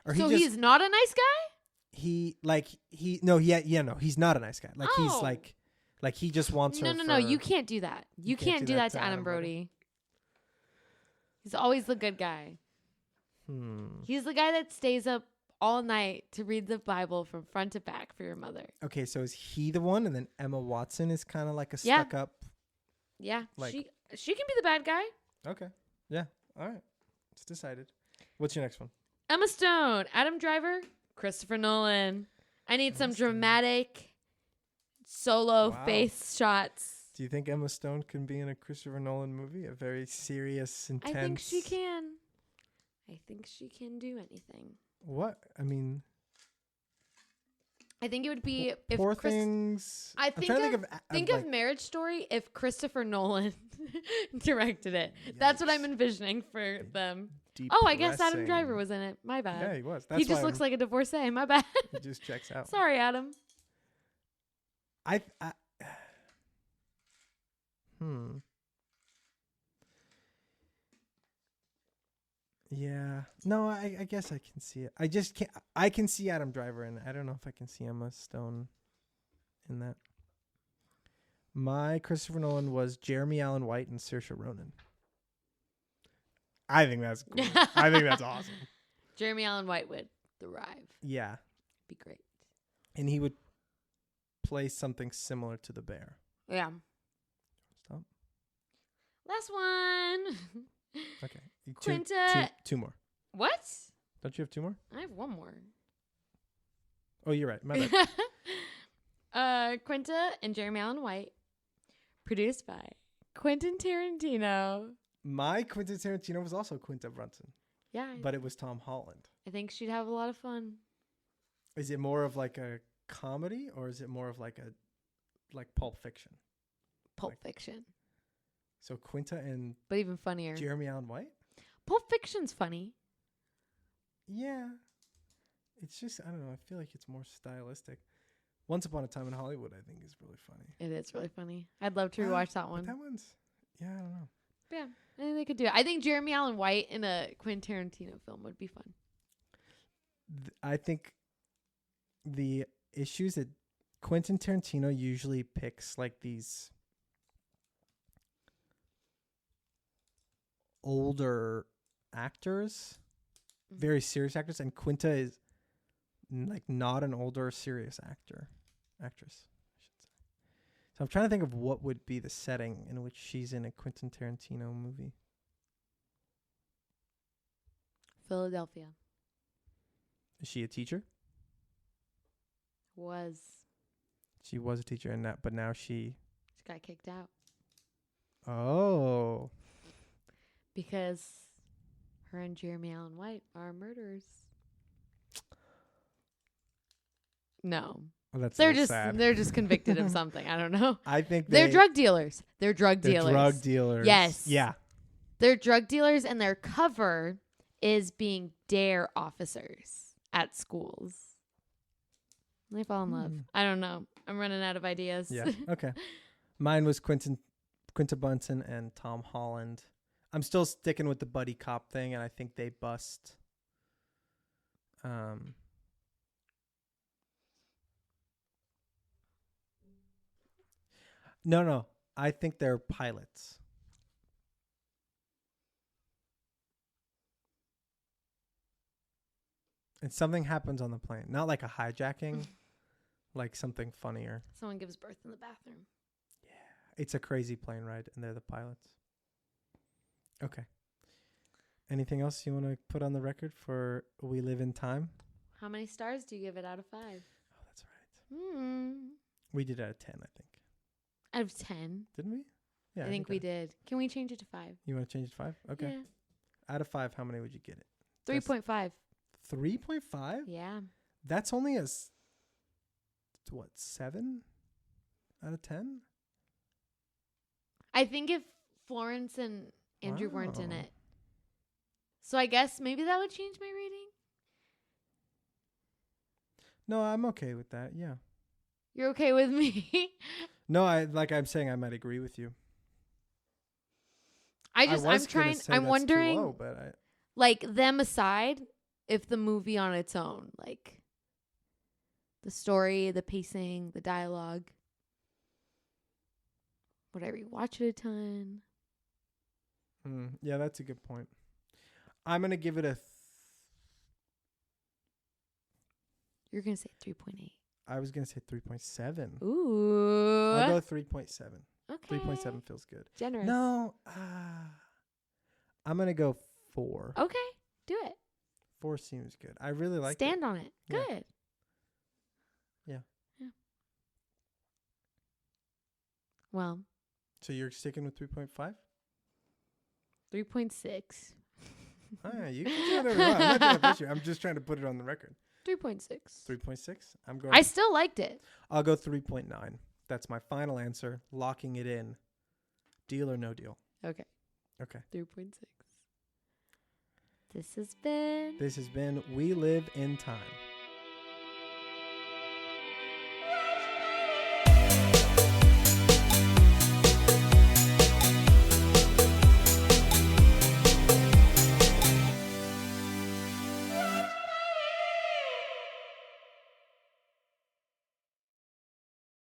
Or so he's not a nice guy? He's not a nice guy. Like he's like he just wants her. No, you can't do that. You can't do that to Adam Brody. He's always the good guy. He's the guy that stays up all night to read the Bible from front to back for your mother. Okay, so is he the one, and then Emma Watson is kind of like a stuck up? Yeah, like, she can be the bad guy. Okay, yeah, all right, it's decided. What's your next one? Emma Stone, Adam Driver, Christopher Nolan. I need some dramatic solo face shots. Do you think Emma Stone can be in a Christopher Nolan movie? A very serious, intense... I think she can. I think she can do anything. What? I mean... I think it would be... if Poor Things... I think of Marriage Story if Christopher Nolan directed it. Yikes. That's what I'm envisioning for them. Depressing. Oh, I guess Adam Driver was in it. My bad. Yeah, he was. He just looks like a divorcee. My bad. He just checks out. Sorry, Adam. Yeah. No, I guess I can see it. I just can't. I can see Adam Driver in it. I don't know if I can see Emma Stone in that. My Christopher Nolan was Jeremy Allen White and Saoirse Ronan. I think that's cool. I think that's awesome. Jeremy Allen White would thrive. Yeah. Be great. And he would play something similar to the bear. Yeah. Stop. Last one. Okay. Quinta. Two more. What? Don't you have two more? I have one more. Oh, you're right. My bad. Quinta and Jeremy Allen White. Produced by Quentin Tarantino. My Quentin Tarantino was also Quinta Brunson. Yeah. But it was Tom Holland. I think she'd have a lot of fun. Is it more of like a comedy, or is it more of like Pulp Fiction? Pulp Fiction. So Quinta and... But even funnier. Jeremy Allen White? Pulp Fiction's funny. Yeah. It's just, I don't know. I feel like it's more stylistic. Once Upon a Time in Hollywood, I think, is really funny. It is really funny. I'd love to rewatch that one. But that one's, yeah, I don't know. Yeah, I think they could do it. I think Jeremy Allen White in a Quentin Tarantino film would be fun. I think the issues that Quentin Tarantino usually picks like these older actors, very serious actors, and Quinta is like not an older serious actress, I should say. So I'm trying to think of what would be the setting in which she's in a Quentin Tarantino movie. Philadelphia. Is she a teacher? Was. She was a teacher, and but now she got kicked out. Oh. Because her and Jeremy Allen White are murderers. No. Well, that's they're just sad. They're just convicted of something. I don't know. I think they're drug dealers. They're drug drug dealers. Yes. Yeah. They're drug dealers, and their cover is being DARE officers at schools. And they fall in love. I don't know. I'm running out of ideas. Yeah. Okay. Mine was Quinta Brunson and Tom Holland. I'm still sticking with the buddy cop thing, and I think they bust. No. I think they're pilots. And something happens on the plane. Not like a hijacking, like something funnier. Someone gives birth in the bathroom. Yeah. It's a crazy plane ride, and they're the pilots. Okay. Anything else you want to put on the record for We Live in Time? How many stars do you give it out of 5? Oh, that's right. We did out of 10, I think. Out of 10? Didn't we? Yeah, I think we did. Can we change it to 5? You want to change it to 5? Okay. Yeah. Out of 5, how many would you get it? 3.5. 3.5? Yeah. That's only what, 7 out of 10? I think if Florence and Andrew weren't in Wow. it. So I guess maybe that would change my rating. No, I'm okay with that. Yeah. You're okay with me? No, I'm saying I might agree with you. I'm wondering, too low, but like, them aside, if the movie on its own, like the story, the pacing, the dialogue, would I rewatch it a ton? Yeah, that's a good point. I'm going to give it a... You're going to say 3.8. I was going to say 3.7. Ooh. I'll go 3.7. Okay. 3.7 feels good. Generous. No. I'm going to go 4. Okay. Do it. 4 seems good. I really like it. Stand on it. Yeah. Good. Yeah. Well. So you're sticking with 3.5? 3.6. You can do whatever you want. I'm not going to push you. I'm just trying to put it on the record. 3.6. 3.6? I'm going. I still liked it. I'll go 3.9. That's my final answer. Locking it in. Deal or no deal? Okay. Okay. 3.6. This has been We Live in Time.